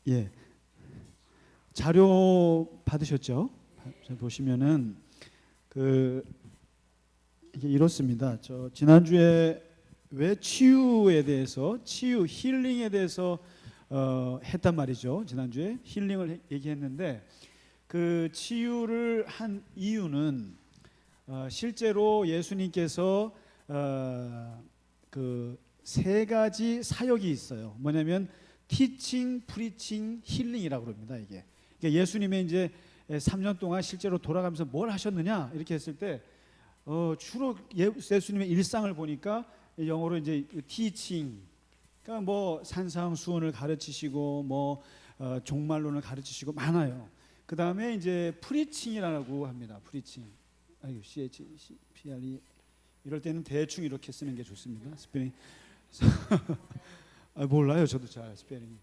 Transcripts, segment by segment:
예, 자료 받으셨죠? 보시면은 그 이게 이렇습니다. 저 지난주에 왜 치유에 대해서 힐링에 대해서 했단 말이죠. 지난주에 힐링을 얘기했는데 그 치유를 한 이유는 실제로 예수님께서 그 세 가지 사역이 있어요. 뭐냐면 티칭, 프리칭, 힐링이라고 그럽니다. 이게 그러니까 예수님의 이제 3년 동안 실제로 돌아가면서 뭘 하셨느냐 이렇게 했을 때 주로 예수님의 일상을 보니까 영어로 이제 티칭, 그러니까 뭐 산상수훈을 가르치시고 뭐 종말론을 가르치시고 많아요. 그 다음에 이제 프리칭이라고 합니다. 프리칭. 아유, CHPRE 이럴 때는 대충 이렇게 쓰는 게 좋습니다. 스페링. 몰라요, 저도 잘 스페링이.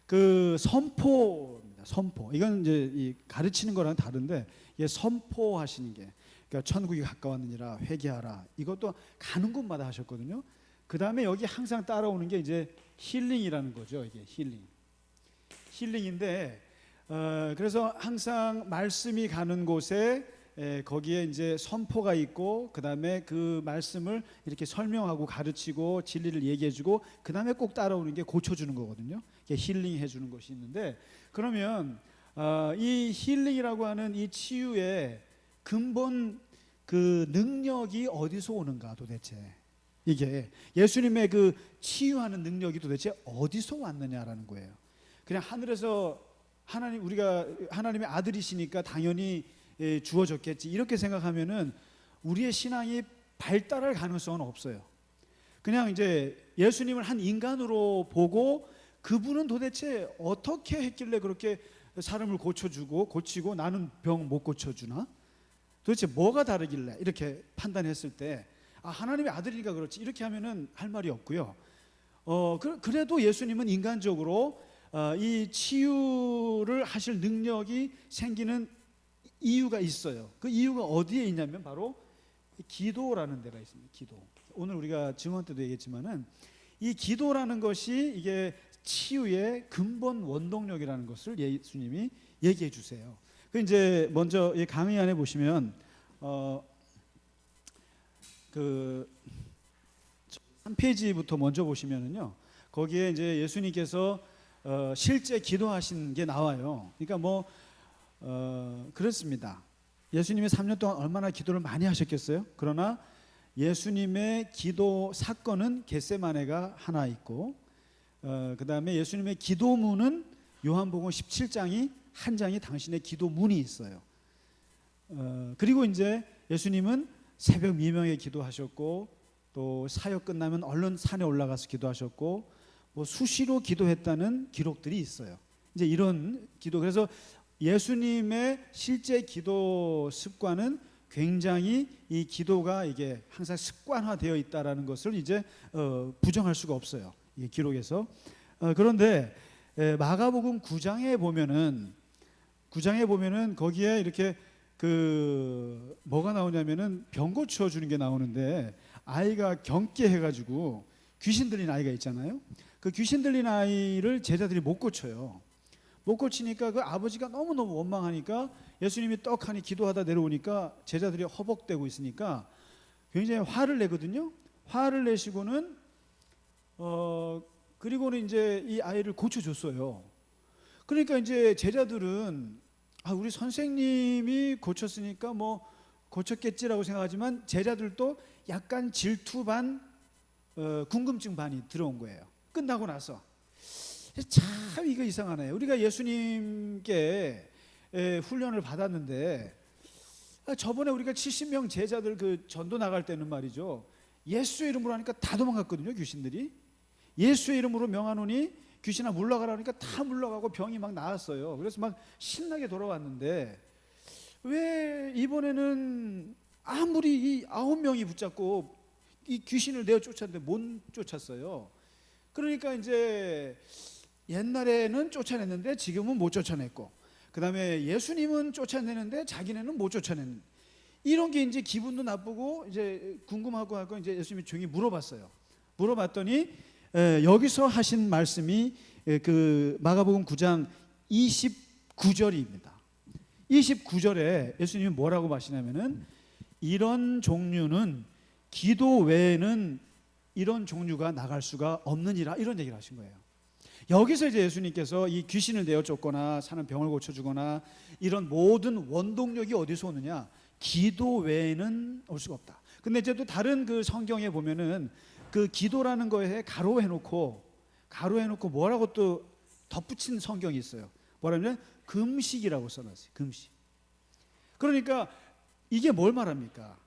그 선포입니다. 선포. 이건 이제 이 가르치는 거랑 다른데, 예, 선포하시는 게, 그러니까 천국이 가까웠느니라 회개하라. 이것도 가는 곳마다 하셨거든요. 그 다음에 여기 항상 따라오는 게 이제 힐링이라는 거죠. 이게 힐링인데, 그래서 항상 말씀이 가는 곳에 거기에 이제 선포가 있고 그 다음에 그 말씀을 이렇게 설명하고 가르치고 진리를 얘기해주고 그 다음에 꼭 따라오는 게 고쳐주는 거거든요. 힐링해주는 것이 있는데, 그러면 이 힐링이라고 하는 이 치유의 근본 그 능력이 어디서 오는가 도대체, 이게 예수님의 그 치유하는 능력이 도대체 어디서 왔느냐라는 거예요. 그냥 하늘에서 우리가 하나님의 아들이시니까 당연히 주어졌겠지 이렇게 생각하면은 우리의 신앙이 발달할 가능성은 없어요. 그냥 이제 예수님을 한 인간으로 보고 그분은 도대체 어떻게 했길래 그렇게 사람을 고치고 나는 병 못 고쳐주나? 도대체 뭐가 다르길래 이렇게 판단했을 때 하나님의 아들이니까 그렇지 이렇게 하면은 할 말이 없고요. 그래도 예수님은 인간적으로 이 치유를 하실 능력이 생기는 이유가 있어요. 그 이유가 어디에 있냐면 바로 기도라는 데가 있습니다. 기도. 오늘 우리가 증언 때도 얘기했지만은 이 기도라는 것이 이게 치유의 근본 원동력이라는 것을 예수님이 얘기해 주세요. 그 이제 먼저 이 강의 안에 보시면 그 3페이지부터 먼저 보시면은요. 거기에 이제 예수님께서 실제 기도하신 게 나와요. 그러니까 뭐 그렇습니다. 예수님이 3년 동안 얼마나 기도를 많이 하셨겠어요? 그러나 예수님의 기도 사건은 겟세마네가 하나 있고 그 다음에 예수님의 기도문은 요한복음 17장이 한 장이 당신의 기도문이 있어요. 그리고 이제 예수님은 새벽 미명에 기도하셨고 또 사역 끝나면 얼른 산에 올라가서 기도하셨고 뭐 수시로 기도했다는 기록들이 있어요. 이제 이런 기도, 그래서 예수님의 실제 기도 습관은 굉장히 이 기도가 이게 항상 습관화되어 있다라는 것을 이제 부정할 수가 없어요. 이 기록에서. 그런데 마가복음 9장에 보면은 거기에 이렇게 그 뭐가 나오냐면은 병 고쳐 주는 게 나오는데 아이가 경계해가지고 귀신 들린 아이가 있잖아요. 그 귀신 들린 아이를 제자들이 못 고쳐요. 못 고치니까 그 아버지가 너무너무 원망하니까 예수님이 떡하니 기도하다 내려오니까 제자들이 허벅대고 있으니까 굉장히 화를 내거든요. 화를 내시고는 그리고는 이제 이 아이를 고쳐줬어요. 그러니까 이제 제자들은 우리 선생님이 고쳤으니까 뭐 고쳤겠지라고 생각하지만 제자들도 약간 질투 반 궁금증 반이 들어온 거예요. 끝나고 나서 참 이거 이상하네요. 우리가 예수님께 훈련을 받았는데 저번에 우리가 70명 제자들 그 전도 나갈 때는 말이죠, 예수의 이름으로 하니까 다 도망갔거든요. 귀신들이 예수의 이름으로 명하노니 귀신아 물러가라 하니까 다 물러가고 병이 막 나았어요. 그래서 막 신나게 돌아왔는데 왜 이번에는 아무리 이 9명이 붙잡고 이 귀신을 내어 쫓았는데 못 쫓았어요. 그러니까 이제 옛날에는 쫓아냈는데 지금은 못 쫓아냈고, 그 다음에 예수님은 쫓아내는데 자기네는 못 쫓아내는, 이런 게 이제 기분도 나쁘고 이제 궁금하고 하고 이제 예수님이 조용히 물어봤어요. 물어봤더니 여기서 하신 말씀이 그 마가복음 9장 29절입니다. 29절에 예수님이 뭐라고 하시냐면은 이런 종류는 기도 외에는 이런 종류가 나갈 수가 없느니라, 이런 얘기를 하신 거예요. 여기서 이제 예수님께서 이 귀신을 내어 쫓거나 사는 병을 고쳐주거나 이런 모든 원동력이 어디서 오느냐, 기도 외에는 올 수가 없다. 근데 이제 또 다른 그 성경에 보면은 그 기도라는 거에 가로해놓고 뭐라고 또 덧붙인 성경이 있어요. 뭐라면 금식이라고 써놨어요. 금식. 그러니까 이게 뭘 말합니까?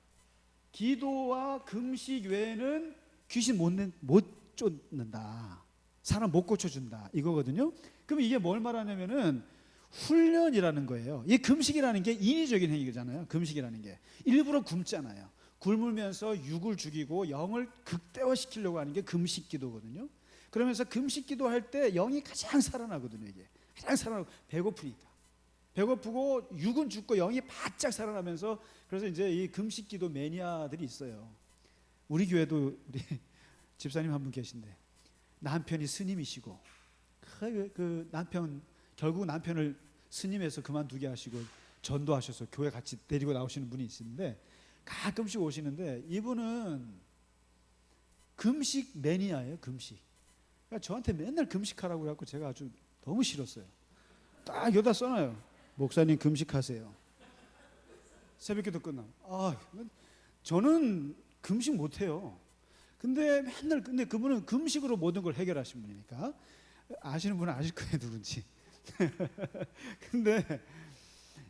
기도와 금식 외에는 귀신 못 쫓는다, 사람 못 고쳐준다, 이거거든요. 그럼 이게 뭘 말하냐면은 훈련이라는 거예요. 이 금식이라는 게 인위적인 행위잖아요. 금식이라는 게 일부러 굶잖아요. 굶으면서 육을 죽이고 영을 극대화시키려고 하는 게 금식 기도거든요. 그러면서 금식 기도할 때 영이 가장 살아나거든요. 이게 가장 살아나고, 배고프니까 배고프고 육은 죽고 영이 바짝 살아나면서, 그래서 이제 이 금식 기도 매니아들이 있어요. 우리 교회도 우리 집사님 한 분 계신데 남편이 스님이시고 그 남편, 결국 남편을 스님에서 그만두게 하시고 전도하셔서 교회 같이 데리고 나오시는 분이 있는데 가끔씩 오시는데 이분은 금식 매니아예요. 금식. 그러니까 저한테 맨날 금식하라고 해갖고 제가 아주 너무 싫었어요. 딱 여기다 써놔요. 목사님 금식하세요. 새벽기도 끝나면. 저는 금식 못해요. 근데 그분은 금식으로 모든 걸 해결하신 분이니까 아시는 분은 아실 거예요, 누군지. 근데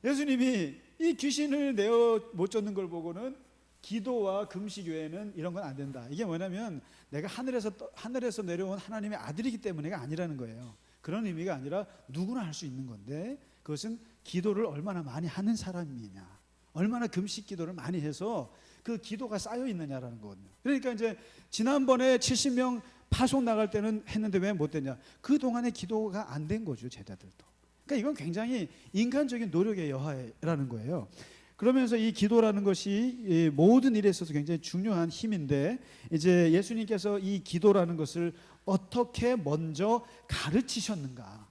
예수님이 이 귀신을 내어 못 쫓는 걸 보고는 기도와 금식 외에는 이런 건 안 된다. 이게 뭐냐면 내가 하늘에서 내려온 하나님의 아들이기 때문에가 아니라는 거예요. 그런 의미가 아니라 누구나 할 수 있는 건데, 그것은 기도를 얼마나 많이 하는 사람이냐, 얼마나 금식 기도를 많이 해서 그 기도가 쌓여 있느냐라는 거거든요. 그러니까 이제 지난번에 70명 파송 나갈 때는 했는데 왜 못 됐냐? 그 동안에 기도가 안 된 거죠, 제자들도. 그러니까 이건 굉장히 인간적인 노력의 여하라는 거예요. 그러면서 이 기도라는 것이 모든 일에 있어서 굉장히 중요한 힘인데, 이제 예수님께서 이 기도라는 것을 어떻게 먼저 가르치셨는가,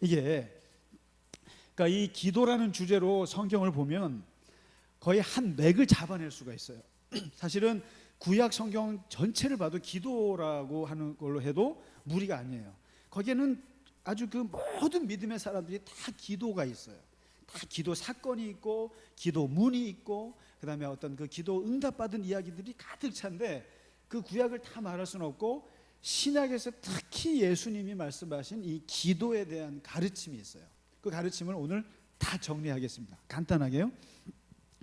이게 그러니까 이 기도라는 주제로 성경을 보면 거의 한 맥을 잡아낼 수가 있어요. 사실은 구약 성경 전체를 봐도 기도라고 하는 걸로 해도 무리가 아니에요. 거기에는 아주 그 모든 믿음의 사람들이 다 기도가 있어요. 다 기도 사건이 있고 기도문이 있고 그다음에 어떤 그 기도 응답받은 이야기들이 가득 찬데, 그 구약을 다 말할 수는 없고 신약에서 특히 예수님이 말씀하신 이 기도에 대한 가르침이 있어요. 그 가르침을 오늘 다 정리하겠습니다. 간단하게요.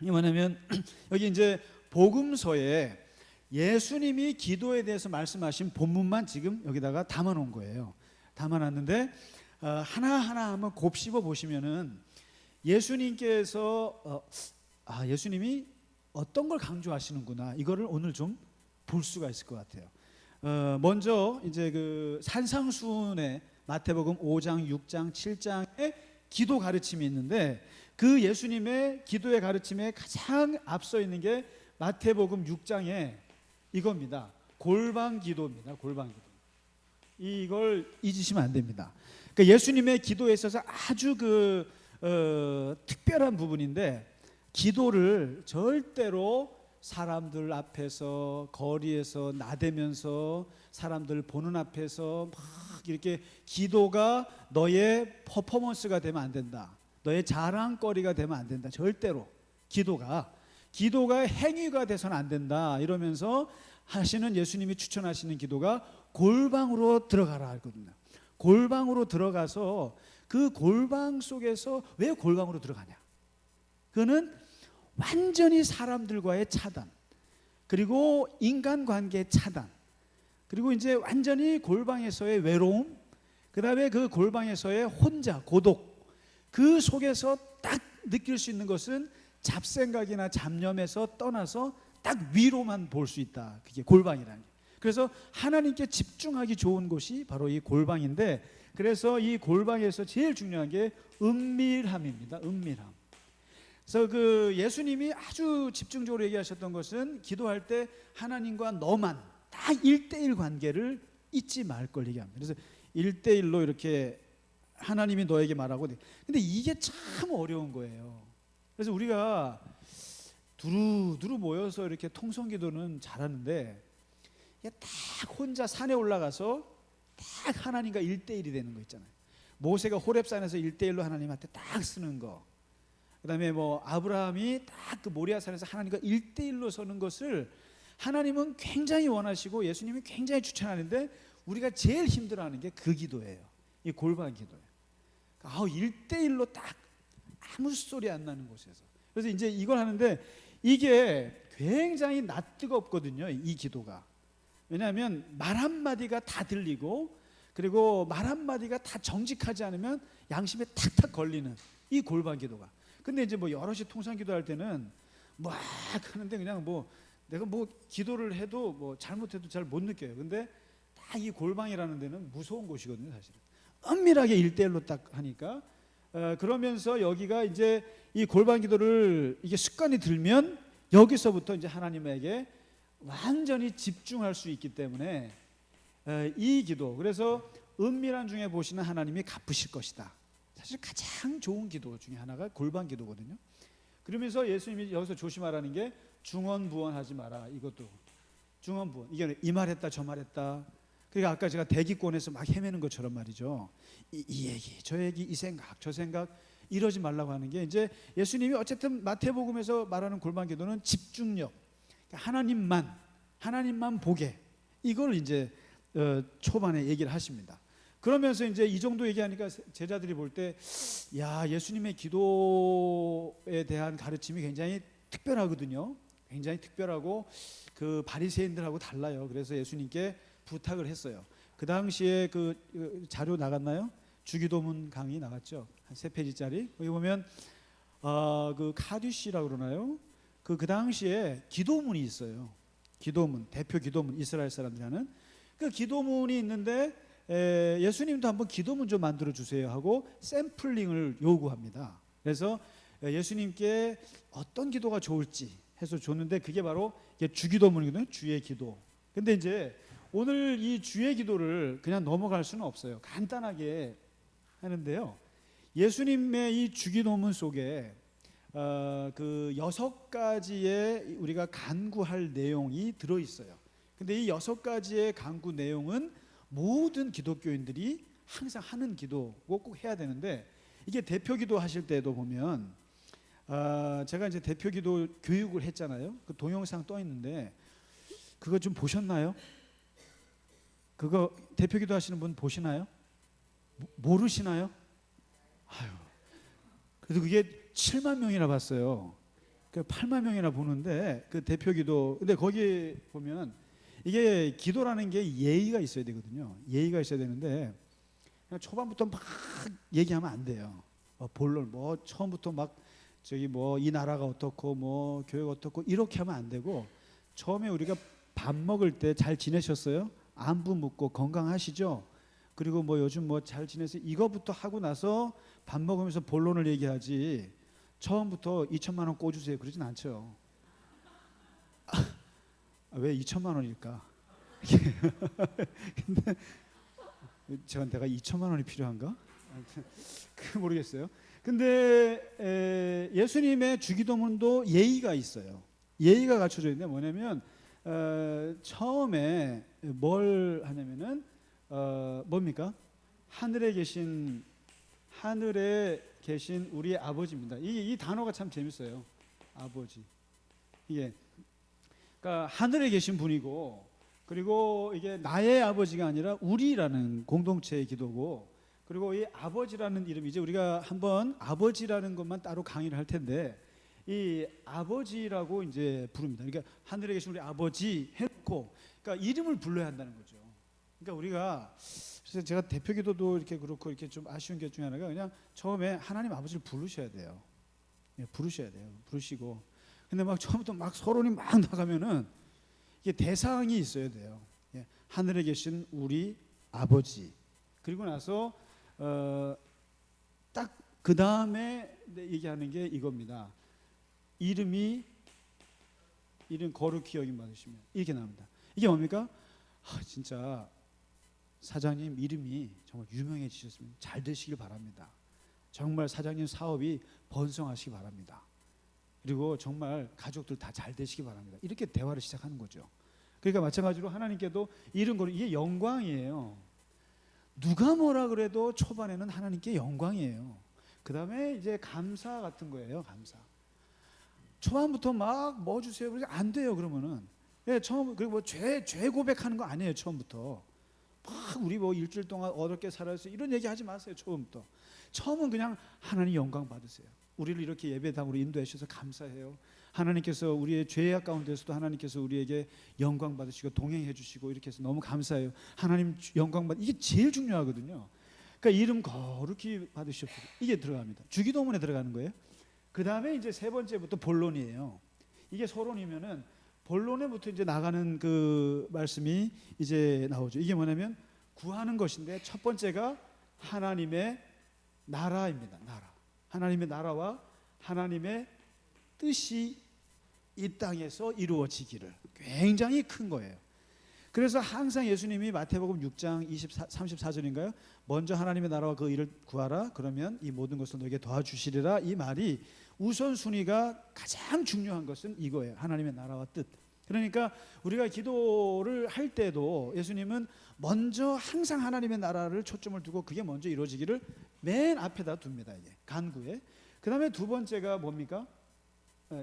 이게 뭐냐면 여기 이제 복음서에 예수님이 기도에 대해서 말씀하신 본문만 지금 여기다가 담아놓은 거예요. 담아놨는데 하나하나 한번 곱씹어 보시면은 예수님께서 예수님이 어떤 걸 강조하시는구나, 이거를 오늘 좀 볼 수가 있을 것 같아요. 먼저 이제 그 산상수훈의 마태복음 5장, 6장, 7장에 기도 가르침이 있는데, 그 예수님의 기도의 가르침에 가장 앞서 있는 게 마태복음 6장에 이겁니다. 골방 기도입니다. 골방 기도. 이걸 잊으시면 안 됩니다. 그러니까 예수님의 기도에 있어서 아주 특별한 부분인데, 기도를 절대로 사람들 앞에서 거리에서 나대면서 사람들 보는 앞에서 막 이렇게 기도가 너의 퍼포먼스가 되면 안 된다, 너의 자랑거리가 되면 안 된다. 절대로 기도가 행위가 돼서는 안 된다, 이러면서 하시는 예수님이 추천하시는 기도가 골방으로 들어가라 하거든요. 골방으로 들어가서 그 골방 속에서 왜 골방으로 들어가냐? 그거는 완전히 사람들과의 차단, 그리고 인간관계의 차단, 그리고 이제 완전히 골방에서의 외로움, 그 다음에 그 골방에서의 혼자, 고독, 그 속에서 딱 느낄 수 있는 것은 잡생각이나 잡념에서 떠나서 딱 위로만 볼 수 있다. 그게 골방이라는 게. 그래서 하나님께 집중하기 좋은 곳이 바로 이 골방인데, 그래서 이 골방에서 제일 중요한 게 은밀함입니다. 은밀함. 그래서 그 예수님이 아주 집중적으로 얘기하셨던 것은 기도할 때 하나님과 너만 딱 1대1 관계를 잊지 말 걸 얘기합니다. 그래서 1대1로 이렇게 하나님이 너에게 말하고. 근데 이게 참 어려운 거예요. 그래서 우리가 두루두루 모여서 이렇게 통성기도는 잘하는데 이게 딱 혼자 산에 올라가서 딱 하나님과 1대1이 되는 거 있잖아요. 모세가 호렙산에서 1대1로 하나님한테 딱 쓰는 거, 그다음에 뭐 아브라함이 딱 그 모리아산에서 하나님과 1대1로 서는 것을 하나님은 굉장히 원하시고 예수님이 굉장히 추천하는데 우리가 제일 힘들어하는 게 그 기도예요. 이 골반 기도예요. 1대1로 딱 아무 소리 안 나는 곳에서. 그래서 이제 이걸 하는데 이게 굉장히 낯뜨겁거든요, 이 기도가. 왜냐하면 말 한마디가 다 들리고, 그리고 말 한마디가 다 정직하지 않으면 양심에 탁탁 걸리는 이 골반 기도가. 근데 이제 뭐 여럿이 통상 기도할 때는 막 하는데 그냥 뭐 내가 뭐 기도를 해도 뭐 잘못해도 잘 못 느껴요. 근데 딱 이 골방이라는 데는 무서운 곳이거든요, 사실은. 엄밀하게 1대1로 딱 하니까. 그러면서 여기가 이제 이 골반 기도를 이게 습관이 들면 여기서부터 이제 하나님에게 완전히 집중할 수 있기 때문에 이 기도, 그래서 은밀한 중에 보시는 하나님이 갚으실 것이다. 사실 가장 좋은 기도 중에 하나가 골반 기도거든요. 그러면서 예수님이 여기서 조심하라는 게 중언부언하지 마라. 이것도 중언부언, 이게 이 말했다 저 말했다. 그러니까 아까 제가 대기권에서 막 헤매는 것처럼 말이죠. 이 얘기 저 얘기 이 생각 저 생각 이러지 말라고 하는 게, 이제 예수님이 어쨌든 마태복음에서 말하는 골반 기도는 집중력, 하나님만 보게, 이걸 이제 초반에 얘기를 하십니다. 그러면서 이제 이 정도 얘기하니까 제자들이 볼 때, 야, 예수님의 기도에 대한 가르침이 굉장히 특별하거든요. 굉장히 특별하고 그 바리새인들하고 달라요. 그래서 예수님께 부탁을 했어요. 그 당시에 그 자료 나갔나요? 주기도문 강의 나갔죠. 한 3페이지짜리. 여기 보면 그 카디시라고 그러나요? 그 당시에 기도문이 있어요. 기도문, 대표 기도문, 이스라엘 사람들이 하는 그 기도문이 있는데, 예수님도 한번 기도문 좀 만들어 주세요 하고 샘플링을 요구합니다. 그래서 예수님께 어떤 기도가 좋을지 해서 줬는데 그게 바로 주기도문이거든요. 주의 기도. 근데 이제 오늘 이 주의 기도를 그냥 넘어갈 수는 없어요. 간단하게 하는데요. 예수님의 이 주기도문 속에 그 6가지의 우리가 간구할 내용이 들어 있어요. 근데 이 6가지의 간구 내용은 모든 기독교인들이 항상 하는 기도고 꼭 해야 되는데, 이게 대표 기도 하실 때도 보면 제가 이제 대표 기도 교육을 했잖아요. 그 동영상 떠 있는데 그거 좀 보셨나요? 그거 대표 기도 하시는 분 보시나요? 모르시나요? 아유, 그래도 그게 7만 명이나 봤어요. 8만 명이나 보는데 그 대표 기도. 근데 거기 보면 이게 기도라는 게 예의가 있어야 되거든요. 예의가 있어야 되는데 그냥 초반부터 막 얘기하면 안 돼요. 본론 뭐 처음부터 막 저기 뭐 이 나라가 어떻고 뭐 교회가 어떻고 이렇게 하면 안 되고, 처음에 우리가 밥 먹을 때 잘 지내셨어요? 안부 묻고 건강하시죠? 그리고 뭐 요즘 뭐 잘 지내세요? 이거부터 하고 나서 밥 먹으면서 본론을 얘기하지, 처음부터 2천만 원 꿔주세요 그러진 않죠. 왜 2천만 원일까? 근데 내가 2천만 원이 필요한가? 그 모르겠어요. 근데 예수님의 주기도문도 예의가 있어요. 예의가 갖춰져 있는데 뭐냐면 처음에 뭘 하냐면은 뭡니까? 하늘에 계신 우리 아버지입니다. 이 단어가 참 재밌어요. 아버지. 이게 그러니까 하늘에 계신 분이고, 그리고 이게 나의 아버지가 아니라 우리라는 공동체의 기도고, 그리고 이 아버지라는 이름, 이제 우리가 한번 아버지라는 것만 따로 강의를 할 텐데 이 아버지라고 이제 부릅니다. 그러니까 하늘에 계신 우리 아버지 해놓고, 그러니까 이름을 불러야 한다는 거죠. 그러니까 우리가, 그래서 제가 대표 기도도 이렇게 그렇고 이렇게 좀 아쉬운 게 중에 하나가 그냥 처음에 하나님 아버지를 부르셔야 돼요. 부르셔야 돼요. 부르시고. 근데 막 처음부터 막 서론이 막 나가면은 이게 대상이 있어야 돼요. 하늘에 계신 우리 아버지. 그리고 나서 딱 그 다음에 얘기하는 게 이겁니다. 이름 거룩히 여김 받으시면 이렇게 나옵니다. 이게 뭡니까? 진짜 사장님 이름이 정말 유명해지셨으면 잘 되시길 바랍니다. 정말 사장님 사업이 번성하시기 바랍니다. 그리고 정말 가족들 다 잘 되시기 바랍니다. 이렇게 대화를 시작하는 거죠. 그러니까 마찬가지로 하나님께도 이런 거는 이게 영광이에요. 누가 뭐라 그래도 초반에는 하나님께 영광이에요. 그 다음에 이제 감사 같은 거예요. 감사. 초반부터 막 뭐 주세요. 그러니까 안 돼요. 그러면은 처음 그리고 뭐 죄 고백하는 거 아니에요. 처음부터 막 우리 뭐 일주일 동안 어렵게 살았어요. 이런 얘기 하지 마세요. 처음부터. 처음은 그냥 하나님 영광 받으세요. 우리를 이렇게 예배당으로 인도해 주셔서 감사해요. 하나님께서 우리의 죄악 가운데서도 하나님께서 우리에게 영광 받으시고 동행해 주시고 이렇게 해서 너무 감사해요. 하나님 영광 받 이게 제일 중요하거든요. 그러니까 이름 거룩히 받으시옵소서. 이게 들어갑니다. 주기도문에 들어가는 거예요. 그 다음에 이제 세 번째부터 본론이에요. 이게 서론이면은 본론에부터 이제 나가는 그 말씀이 이제 나오죠. 이게 뭐냐면 구하는 것인데 첫 번째가 하나님의 나라입니다. 나라. 하나님의 나라와 하나님의 뜻이 이 땅에서 이루어지기를. 굉장히 큰 거예요. 그래서 항상 예수님이 마태복음 6장 34절인가요? 먼저 하나님의 나라와 그 일을 구하라. 그러면 이 모든 것을 너에게 도와주시리라. 이 말이 우선순위가 가장 중요한 것은 이거예요. 하나님의 나라와 뜻. 그러니까 우리가 기도를 할 때도 예수님은 먼저 항상 하나님의 나라를 초점을 두고 그게 먼저 이루어지기를 맨 앞에다 둡니다. 이게 간구에. 그 다음에 두 번째가 뭡니까?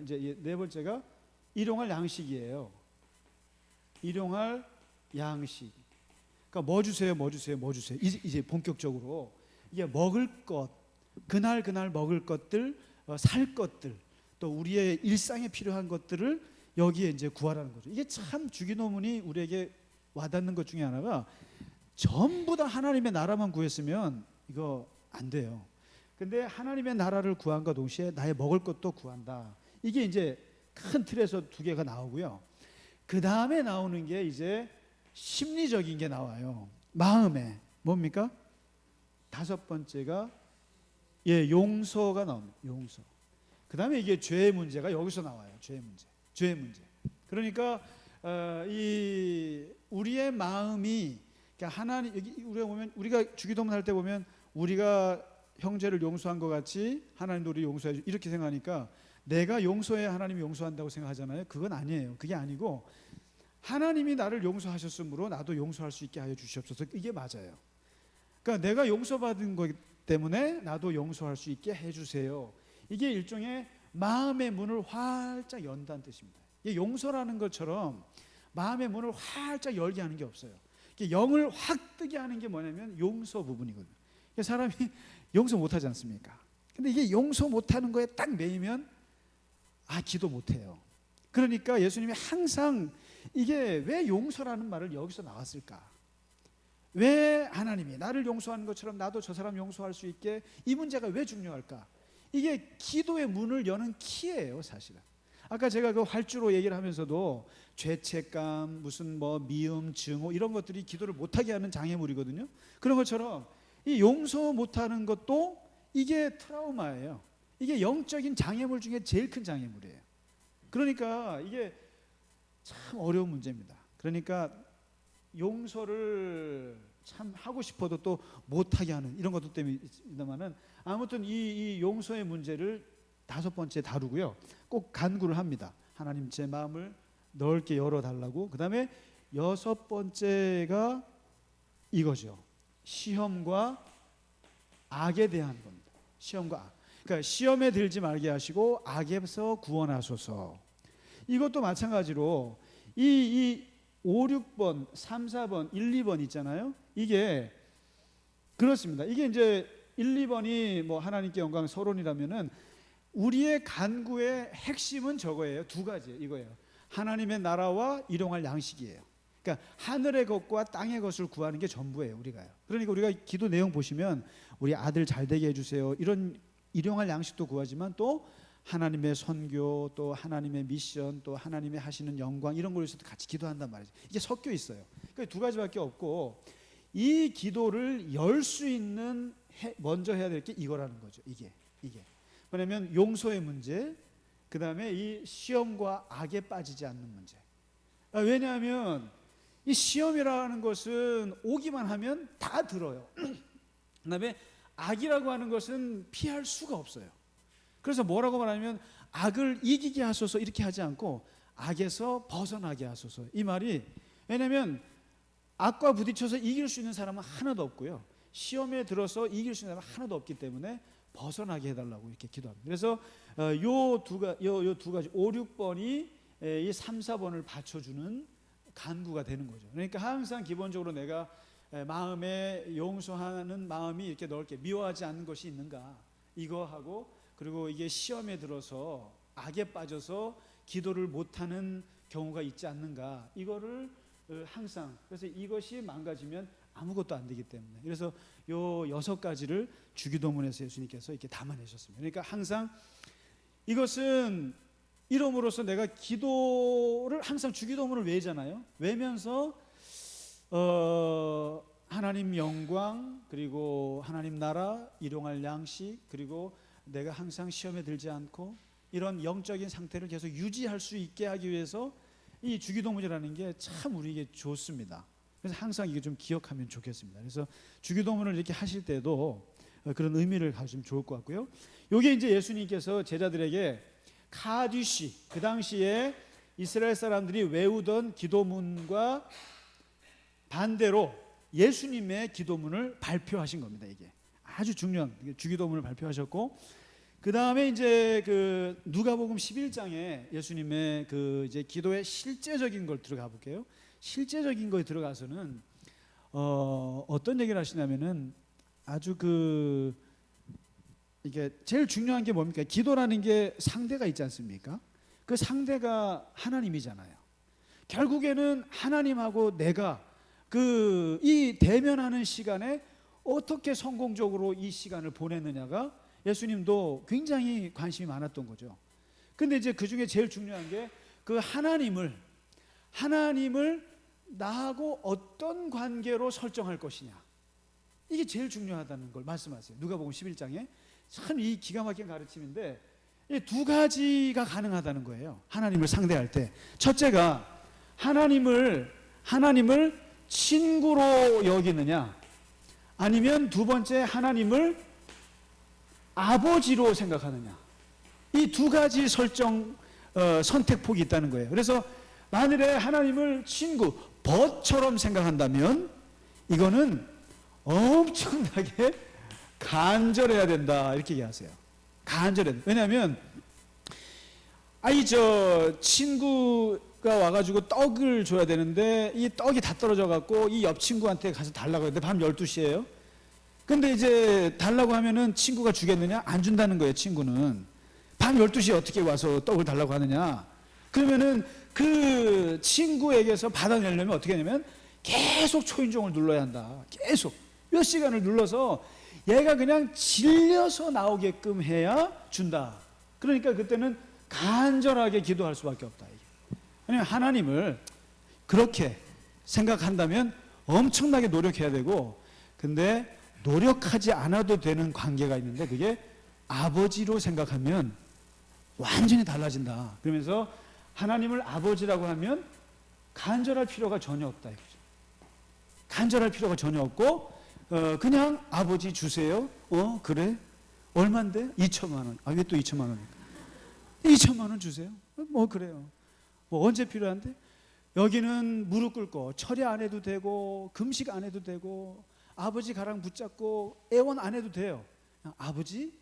이제 네 번째가 일용할 양식이에요. 일용할 양식. 그러니까 뭐 주세요, 뭐 주세요, 뭐 주세요. 이제 본격적으로 이게 먹을 것, 그날 먹을 것들, 살 것들, 또 우리의 일상에 필요한 것들을 여기에 이제 구하라는 거죠. 이게 참 주기도문이 우리에게 와닿는 것 중에 하나가 전부 다 하나님의 나라만 구했으면 이거 안 돼요. 근데 하나님의 나라를 구한과 동시에 나의 먹을 것도 구한다. 이게 이제 큰 틀에서 두 개가 나오고요. 그 다음에 나오는 게 이제 심리적인 게 나와요. 마음에 뭡니까? 다섯 번째가 용서가 나옵니다. 용서. 그 다음에 이게 죄의 문제가 여기서 나와요. 죄의 문제. 그러니까 이 우리의 마음이 그러니까 하나님 여기 우리가 보면 우리가 주기도문 할 때 보면 우리가 형제를 용서한 것 같이 하나님도 우리 용서해 주 이렇게 생각하니까 내가 용서해야 하나님이 용서한다고 생각하잖아요. 그건 아니에요. 그게 아니고 하나님이 나를 용서하셨으므로 나도 용서할 수 있게 하여 주시옵소서. 이게 맞아요. 그러니까 내가 용서받은 거기 때문에 나도 용서할 수 있게 해주세요. 이게 일종의 마음의 문을 활짝 연다는 뜻입니다. 이게 용서라는 것처럼 마음의 문을 활짝 열게 하는 게 없어요. 이게 영을 확 뜨게 하는 게 뭐냐면 용서 부분이거든요. 사람이 용서 못하지 않습니까? 근데 이게 용서 못하는 거에 딱 매이면 기도 못해요. 그러니까 예수님이 항상 이게 왜 용서라는 말을 여기서 나왔을까? 왜 하나님이 나를 용서하는 것처럼 나도 저 사람 용서할 수 있게 이 문제가 왜 중요할까? 이게 기도의 문을 여는 키예요, 사실은. 아까 제가 그 활주로 얘기를 하면서도 죄책감, 무슨 뭐 미움, 증오 이런 것들이 기도를 못하게 하는 장애물이거든요. 그런 것처럼 이 용서 못하는 것도 이게 트라우마예요. 이게 영적인 장애물 중에 제일 큰 장애물이에요. 그러니까 이게 참 어려운 문제입니다. 그러니까 용서를 참 하고 싶어도 또 못하게 하는 이런 것들 때문에만 아무튼 이 용서의 문제를 다섯 번째 다루고요. 꼭 간구를 합니다. 하나님 제 마음을 넓게 열어달라고. 그 다음에 여섯 번째가 이거죠. 시험과 악에 대한 겁니다. 시험과 악. 그러니까 시험에 들지 말게 하시고 악에서 구원하소서. 이것도 마찬가지로 이 5, 6번, 3, 4번, 1, 2번 있잖아요. 이게 그렇습니다. 이게 이제 1, 2번이 뭐 하나님께 영광 서론이라면은 우리의 간구의 핵심은 저거예요. 두 가지 이거예요. 하나님의 나라와 일용할 양식이에요. 그러니까 하늘의 것과 땅의 것을 구하는 게 전부예요. 우리가요. 그러니까 우리가 기도 내용 보시면 우리 아들 잘 되게 해주세요. 이런 일용할 양식도 구하지만 또 하나님의 선교, 또 하나님의 미션, 또 하나님의 하시는 영광 이런 걸 위해서도 같이 기도한단 말이죠. 이게 섞여 있어요. 그러니까 두 가지밖에 없고 이 기도를 열 수 있는 먼저 해야 될 게 이거라는 거죠. 이게 뭐냐면 용서의 문제, 그 다음에 이 시험과 악에 빠지지 않는 문제. 왜냐하면 이 시험이라는 것은 오기만 하면 다 들어요. 그다음에 악이라고 하는 것은 피할 수가 없어요. 그래서 뭐라고 말하냐면 악을 이기게 하소서 이렇게 하지 않고 악에서 벗어나게 하소서. 이 말이, 왜냐하면 악과 부딪혀서 이길 수 있는 사람은 하나도 없고요, 시험에 들어서 이길 수 있는 사람은 하나도 없기 때문에 벗어나게 해달라고 이렇게 기도합니다. 그래서 요 두 가지 5, 6번이 이 3, 4번을 받쳐주는 간구가 되는 거죠. 그러니까 항상 기본적으로 내가 마음에 용서하는 마음이 이렇게 넓게, 미워하지 않는 것이 있는가, 이거 하고, 그리고 이게 시험에 들어서 악에 빠져서 기도를 못하는 경우가 있지 않는가, 이거를 항상, 그래서 이것이 망가지면 아무것도 안 되기 때문에, 그래서 요 6가지를 주기도문에서 예수님께서 이렇게 담아내셨습니다. 그러니까 항상 이것은 이름으로써 내가 기도를 항상 주기도문을 외잖아요. 외면서 하나님 영광, 그리고 하나님 나라, 일용할 양식, 그리고 내가 항상 시험에 들지 않고 이런 영적인 상태를 계속 유지할 수 있게 하기 위해서 이 주기도문이라는 게 참 우리에게 좋습니다. 그래서 항상 이게 좀 기억하면 좋겠습니다. 그래서 주기도문을 이렇게 하실 때도 그런 의미를 가지면 좋을 것 같고요. 이게 이제 예수님께서 제자들에게 카디시, 그 당시에 이스라엘 사람들이 외우던 기도문과 반대로 예수님의 기도문을 발표하신 겁니다. 이게 아주 중요한 주기도문을 발표하셨고, 그 다음에 이제 그 누가복음 11장에 예수님의 그 이제 기도의 실제적인 걸 들어가 볼게요. 실제적인 거에 들어가서는 어떤 얘기를 하시냐면은 아주 이게 제일 중요한 게 뭡니까? 기도라는 게 상대가 있지 않습니까? 그 상대가 하나님이잖아요. 결국에는 하나님하고 내가 이 대면하는 시간에 어떻게 성공적으로 이 시간을 보냈느냐가 예수님도 굉장히 관심이 많았던 거죠. 근데 이제 그 중에 제일 중요한 게 그 하나님을 나하고 어떤 관계로 설정할 것이냐, 이게 제일 중요하다는 걸 말씀하세요. 누가복음 11장에 참 이 기가 막힌 가르침인데, 이 2가지가 가능하다는 거예요. 하나님을 상대할 때 첫째가 하나님을 친구로 여기느냐, 아니면 두 번째 하나님을 아버지로 생각하느냐, 이 2가지 선택폭이 있다는 거예요. 그래서 만일에 하나님을 친구, 벗처럼 생각한다면 이거는 엄청나게 간절해야 된다, 이렇게 얘기하세요. 간절해야 된다. 왜냐하면 친구가 와가지고 떡을 줘야 되는데 이 떡이 다 떨어져 갖고 이 옆 친구한테 가서 달라고 했는데 밤 12시예요. 근데 이제 달라고 하면은 친구가 주겠느냐? 안 준다는 거예요. 친구는 밤 12시에 어떻게 와서 떡을 달라고 하느냐? 그러면은 그 친구에게서 받아내려면 어떻게 하냐면 계속 초인종을 눌러야 한다. 계속 몇 시간을 눌러서 얘가 그냥 질려서 나오게끔 해야 준다. 그러니까 그때는 간절하게 기도할 수밖에 없다. 왜냐하면 하나님을 그렇게 생각한다면 엄청나게 노력해야 되고, 근데 노력하지 않아도 되는 관계가 있는데 그게 아버지로 생각하면 완전히 달라진다. 그러면서 하나님을 아버지라고 하면 간절할 필요가 전혀 없다 이거죠. 간절할 필요가 전혀 없고 그냥 아버지 주세요. 그래? 얼만데? 2천만 원. 아, 왜 또 2천만 원? 2천만 원 주세요. 뭐 그래요. 뭐 언제 필요한데? 여기는 무릎 꿇고 철야 안 해도 되고 금식 안 해도 되고 아버지 가랑 붙잡고 애원 안 해도 돼요. 아버지?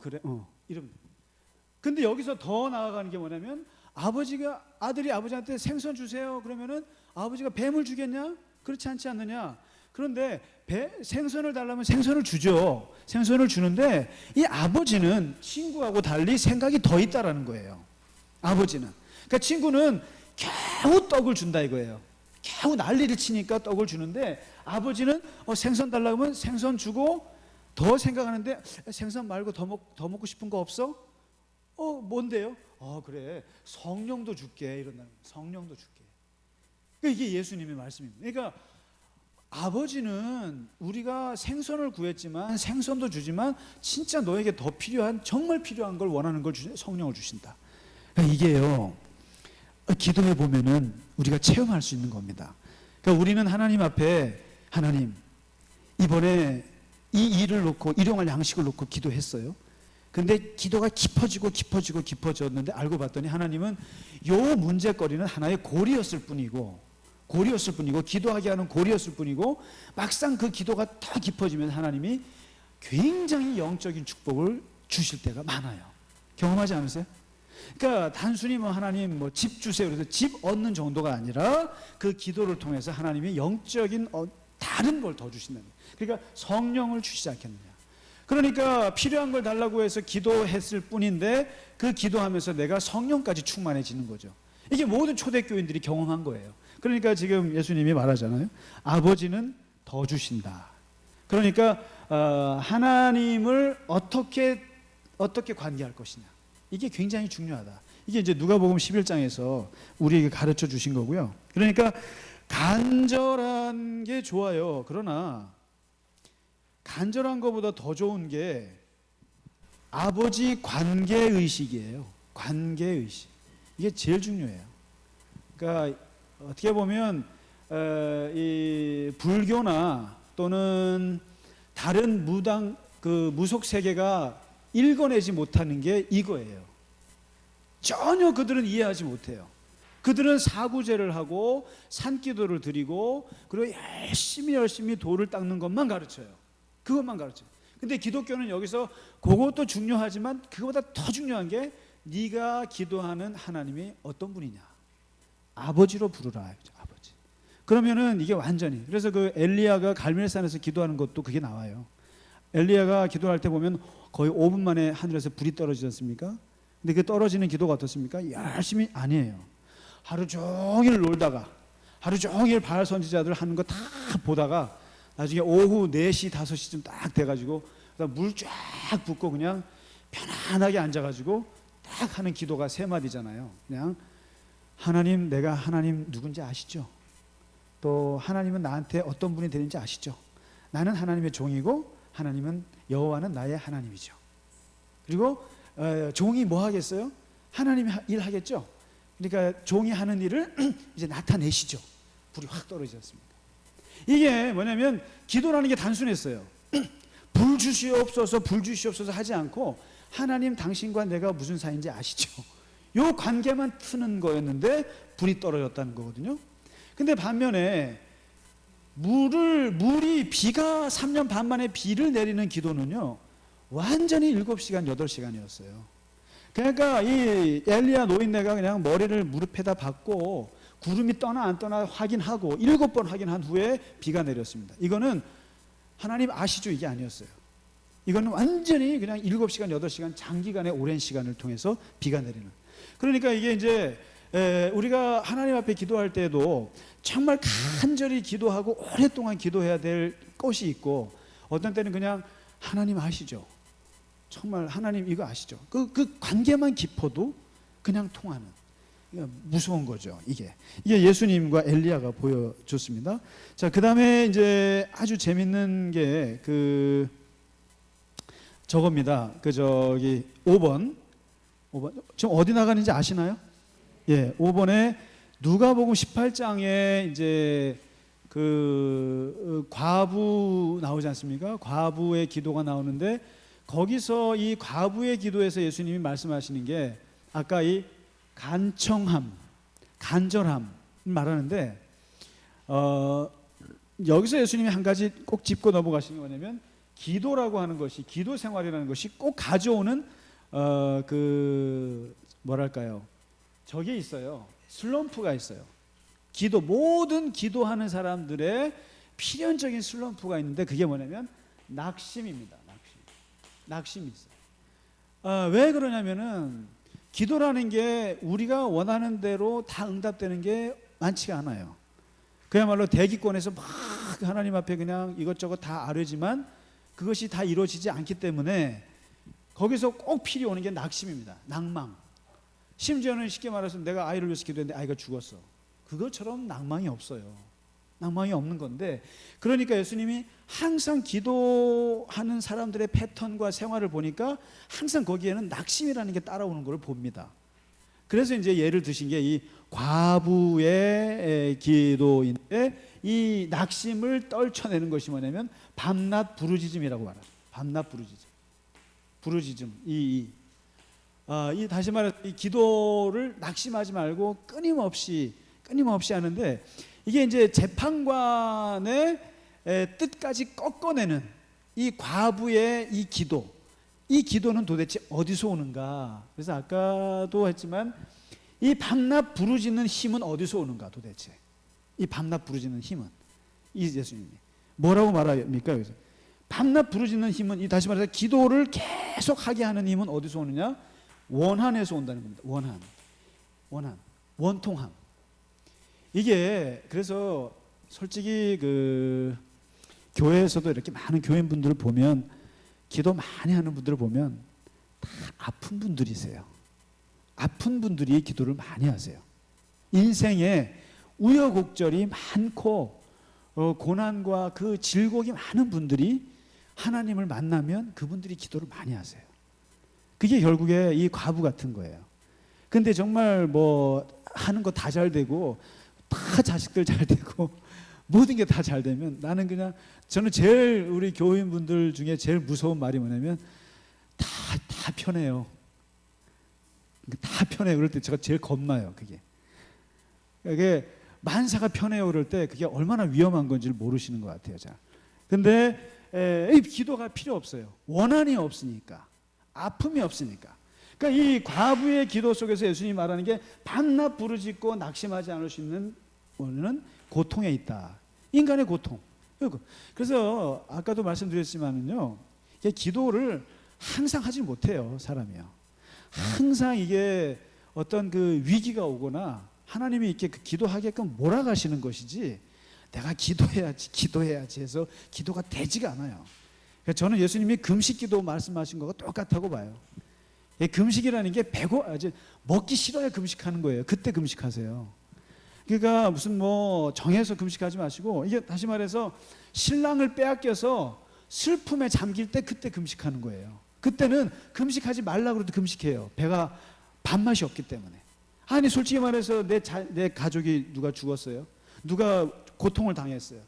그래. 이러면. 근데 여기서 더 나아가는 게 뭐냐면 아들이 아버지한테 생선 주세요. 그러면은 아버지가 뱀을 주겠냐? 그렇지 않지 않느냐? 그런데 생선을 달라면 생선을 주죠. 생선을 주는데 이 아버지는 친구하고 달리 생각이 더 있다라는 거예요. 아버지는. 그러니까 친구는 겨우 떡을 준다 이거예요. 겨우 난리를 치니까 떡을 주는데 아버지는 생선 달라고 하면 생선 주고 더 생각하는데 생선 말고 더 먹고 싶은 거 없어? 뭔데요? 그래 성령도 줄게 이런다는 거예요. 성령도 줄게. 그러니까 이게 예수님의 말씀입니다. 그러니까 아버지는 우리가 생선을 구했지만 생선도 주지만 진짜 너에게 더 필요한 정말 필요한 걸 원하는 걸 성령을 주신다. 그러니까 이게요 기도해 보면은 우리가 체험할 수 있는 겁니다. 그러니까 우리는 하나님 앞에 하나님 이번에 이 일을 놓고 일용할 양식을 놓고 기도했어요. 근데 기도가 깊어졌는데 알고 봤더니 하나님은 요 문제거리는 하나의 고리였을 뿐이고 기도하게 하는 고리였을 뿐이고 막상 그 기도가 더 깊어지면 하나님이 굉장히 영적인 축복을 주실 때가 많아요. 경험하지 않으세요? 그러니까 단순히 하나님 집 주세요 그래서 집 얻는 정도가 아니라 그 기도를 통해서 하나님이 영적인 다른 걸 더 주신다는 거예요. 그러니까 성령을 주시지 않겠느냐. 그러니까 필요한 걸 달라고 해서 기도했을 뿐인데 그 기도하면서 내가 성령까지 충만해지는 거죠. 이게 모든 초대교인들이 경험한 거예요. 그러니까 지금 예수님이 말하잖아요. 아버지는 더 주신다. 그러니까 하나님을 어떻게 관계할 것이냐. 이게 굉장히 중요하다. 이게 이제 누가복음 11장에서 우리에게 가르쳐 주신 거고요. 그러니까 간절한 게 좋아요. 그러나 간절한 것보다 더 좋은 게 아버지 관계의식이에요. 관계의식. 이게 제일 중요해요. 그러니까 어떻게 보면 이 불교나 또는 다른 무속 세계가 읽어내지 못하는 게 이거예요. 전혀 그들은 이해하지 못해요. 그들은 사구제를 하고 산기도를 드리고 그리고 열심히 돌을 닦는 것만 가르쳐요. 그것만 가르쳐요. 근데 기독교는 여기서 그것도 중요하지만 그거보다 더 중요한 게 네가 기도하는 하나님이 어떤 분이냐. 아버지로 부르라. 아버지. 그러면은 이게 완전히. 그래서 그 엘리야가 갈멜산에서 기도하는 것도 그게 나와요. 엘리야가 기도할 때 보면 거의 5분 만에 하늘에서 불이 떨어지지 않습니까? 근데 그 떨어지는 기도가 어떻습니까? 열심히 아니에요. 하루 종일 놀다가 하루 종일 바알 선지자들 하는 거 다 보다가 나중에 오후 4시 5시쯤 딱 돼가지고 물 쫙 붓고 그냥 편안하게 앉아가지고 딱 하는 기도가 3마디잖아요. 그냥 하나님, 내가 하나님 누군지 아시죠? 또 하나님은 나한테 어떤 분이 되는지 아시죠? 나는 하나님의 종이고 하나님은 여호와는 나의 하나님이죠. 그리고 종이 뭐 하겠어요? 하나님이 일 하겠죠. 그러니까 종이 하는 일을 이제 나타내시죠. 불이 확 떨어지지 않습니까? 이게 뭐냐면 기도라는 게 단순했어요. 불 주시옵소서 하지 않고 하나님 당신과 내가 무슨 사이인지 아시죠? 요 관계만 트는 거였는데 불이 떨어졌다는 거거든요. 근데 반면에 비가 3년 반 만에 비를 내리는 기도는요 완전히 7시간 8시간이었어요. 그러니까 이 엘리야 노인네가 그냥 머리를 무릎에다 박고 구름이 떠나 안 떠나 확인하고 7번 확인한 후에 비가 내렸습니다. 이거는 하나님 아시죠? 이게 아니었어요. 이거는 완전히 그냥 7시간 8시간 장기간의 오랜 시간을 통해서 비가 내리는. 그러니까 이게 이제 우리가 하나님 앞에 기도할 때도 정말 간절히 기도하고 오랫동안 기도해야 될 것이 있고 어떤 때는 그냥 하나님 아시죠? 정말 하나님 이거 아시죠? 그 관계만 깊어도 그냥 통하는. 무서운 거죠. 이게 예수님과 엘리야가 보여줬습니다. 자, 그 다음에 이제 아주 재밌는 게 저겁니다. 5번 지금 어디 나가는지 아시나요? 예, 5번에 누가복음 18장에 이제 과부 나오지 않습니까? 과부의 기도가 나오는데 거기서 이 과부의 기도에서 예수님이 말씀하시는 게 아까 이 간절함 말하는데 여기서 예수님이 한 가지 꼭 짚고 넘어가시는 게 뭐냐면 기도라고 하는 것이 기도 생활이라는 것이 꼭 가져오는 뭐랄까요? 저게 있어요. 슬럼프가 있어요. 모든 기도하는 사람들의 필연적인 슬럼프가 있는데 그게 뭐냐면 낙심입니다. 낙심이 있어요. 왜 그러냐면은 기도라는 게 우리가 원하는 대로 다 응답되는 게 많지가 않아요. 그야말로 대기권에서 막 하나님 앞에 그냥 이것저것 다 아뢰지만 그것이 다 이루어지지 않기 때문에 거기서 꼭 필이 오는 게 낙심입니다. 낭망. 심지어는 쉽게 말해서 내가 아이를 위해서 기도했는데 아이가 죽었어. 그것처럼 낭망이 없어요. 낭망이 없는 건데 그러니까 예수님이 항상 기도하는 사람들의 패턴과 생활을 보니까 항상 거기에는 낙심이라는 게 따라오는 걸 봅니다. 그래서 이제 예를 드신 게 이 과부의 기도인데, 이 낙심을 떨쳐내는 것이 뭐냐면 밤낮 부르짖음이라고 말합니다. 밤낮 부르짖음. 이 다시 말해서 이 기도를 낙심하지 말고 끊임없이 하는데, 이게 이제 재판관의 뜻까지 꺾어내는 이 과부의 이 기도는 도대체 어디서 오는가? 그래서 아까도 했지만 이 밤낮 부르짖는 힘은 어디서 오는가 도대체? 이 밤낮 부르짖는 힘은, 이 예수님이 뭐라고 말합니까? 여기서 밤낮 부르짖는 힘은, 이 다시 말해서 기도를 계속 하게 하는 힘은 어디서 오느냐? 원한에서 온다는 겁니다. 원통함. 이게 그래서 솔직히 그 교회에서도 이렇게 많은 교인분들을 보면, 기도 많이 하는 분들을 보면 다 아픈 분들이세요. 아픈 분들이 기도를 많이 하세요. 인생에 우여곡절이 많고 고난과 그 질곡이 많은 분들이 하나님을 만나면 그분들이 기도를 많이 하세요. 그게 결국에 이 과부 같은 거예요. 근데 정말 뭐 하는 거 다 잘 되고, 다 자식들 잘 되고, 모든 게 다 잘 되면, 나는 그냥, 저는 제일 우리 교인분들 중에 제일 무서운 말이 뭐냐면 다 편해요. 다 편해요. 그럴 때 제가 제일 겁나요. 그게 만사가 편해요. 그럴 때 그게 얼마나 위험한 건지를 모르시는 것 같아요. 자, 근데 이 기도가 필요 없어요. 원한이 없으니까, 아픔이 없으니까. 그러니까 이 과부의 기도 속에서 예수님이 말하는 게 밤낮 부르짖고 낙심하지 않을 수 있는 원인은 고통에 있다. 인간의 고통. 그래서 아까도 말씀드렸지만은요, 기도를 항상 하지 못해요, 사람이요. 항상 이게 어떤 그 위기가 오거나 하나님이 이렇게 기도하게끔 몰아가시는 것이지, 내가 기도해야지 해서 기도가 되지가 않아요. 그러니까 저는 예수님이 금식기도 말씀하신 거가 똑같다고 봐요. 금식이라는 게 먹기 싫어야 금식하는 거예요. 그때 금식하세요. 그러니까 무슨 뭐 정해서 금식하지 마시고, 이게 다시 말해서 신랑을 빼앗겨서 슬픔에 잠길 때 그때 금식하는 거예요. 그때는 금식하지 말라고 해도 금식해요. 배가 밥맛이 없기 때문에. 아니 솔직히 말해서 내 가족이 누가 죽었어요? 누가 고통을 당했어요?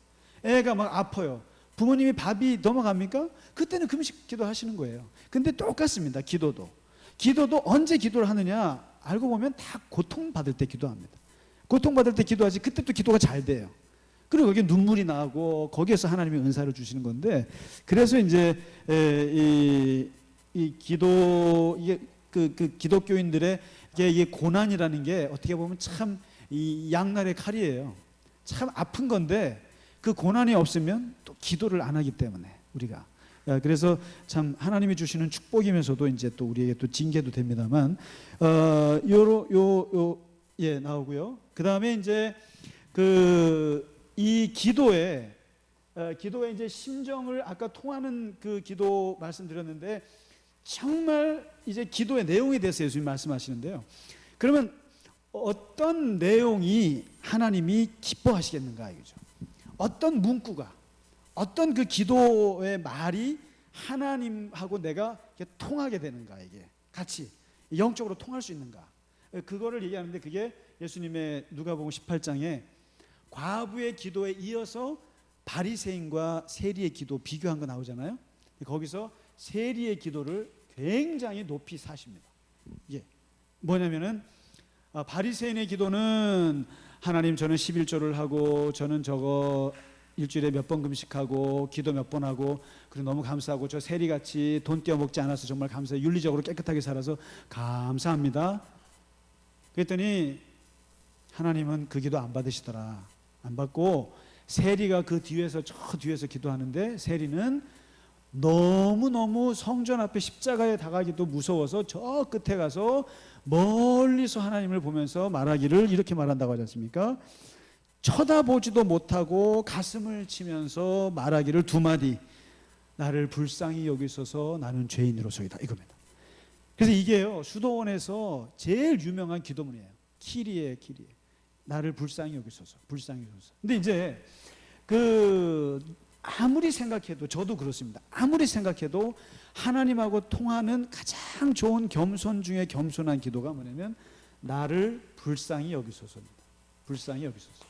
애가 막 아파요. 부모님이 밥이 넘어갑니까? 그때는 금식 기도하시는 거예요. 근데 똑같습니다. 기도도 언제 기도를 하느냐? 알고 보면 다 고통받을 때 기도합니다. 고통받을 때 기도하지, 그때 또 기도가 잘 돼요. 그리고 거기에 눈물이 나고 거기에서 하나님이 은사를 주시는 건데, 그래서 이제 이 기도, 이게 그 기독교인들의 이게 고난이라는 게 어떻게 보면 참 이 양날의 칼이에요. 참 아픈 건데 그 고난이 없으면 또 기도를 안 하기 때문에 우리가, 그래서 참 하나님이 주시는 축복이면서도 이제 또 우리에게 또 징계도 됩니다만, 나오고요. 그 다음에 이제 이 기도에 이제 심정을 아까 통하는 그 기도 말씀드렸는데, 정말 이제 기도의 내용에 대해서 예수님 말씀하시는데요. 그러면 어떤 내용이 하나님이 기뻐하시겠는가 이거죠. 어떤 문구가, 어떤 그 기도의 말이 하나님하고 내가 통하게 되는가, 이게 같이 영적으로 통할 수 있는가, 그거를 얘기하는데, 그게 예수님의 누가복음 18장에 과부의 기도에 이어서 바리새인과 세리의 기도 비교한 거 나오잖아요. 거기서 세리의 기도를 굉장히 높이 사십니다. 이게 뭐냐면은, 바리새인의 기도는 하나님, 저는 11조를 하고, 저는 저거 일주일에 몇 번 금식하고, 기도 몇 번 하고, 그리고 너무 감사하고, 저 세리같이 돈 떼어먹지 않아서 정말 감사해요. 윤리적으로 깨끗하게 살아서 감사합니다. 그랬더니 하나님은 그 기도 안 받으시더라. 안 받고, 세리가 그 뒤에서, 저 뒤에서 기도하는데, 세리는 너무너무 성전 앞에 십자가에 다가기도 무서워서 저 끝에 가서 멀리서 하나님을 보면서 말하기를 이렇게 말한다고 하지 않습니까? 쳐다보지도 못하고 가슴을 치면서 말하기를 두 마디, 나를 불쌍히 여기소서, 나는 죄인으로서이다, 이겁니다. 그래서 이게요, 수도원에서 제일 유명한 기도문이에요. 키리에, 나를 불쌍히 여기소서, 불쌍히 여기소서. 근데 이제 아무리 생각해도, 저도 그렇습니다. 아무리 생각해도 하나님하고 통하는 가장 좋은 겸손 중에 겸손한 기도가 뭐냐면, 나를 불쌍히 여기소서입니다. 불쌍히 여기소서.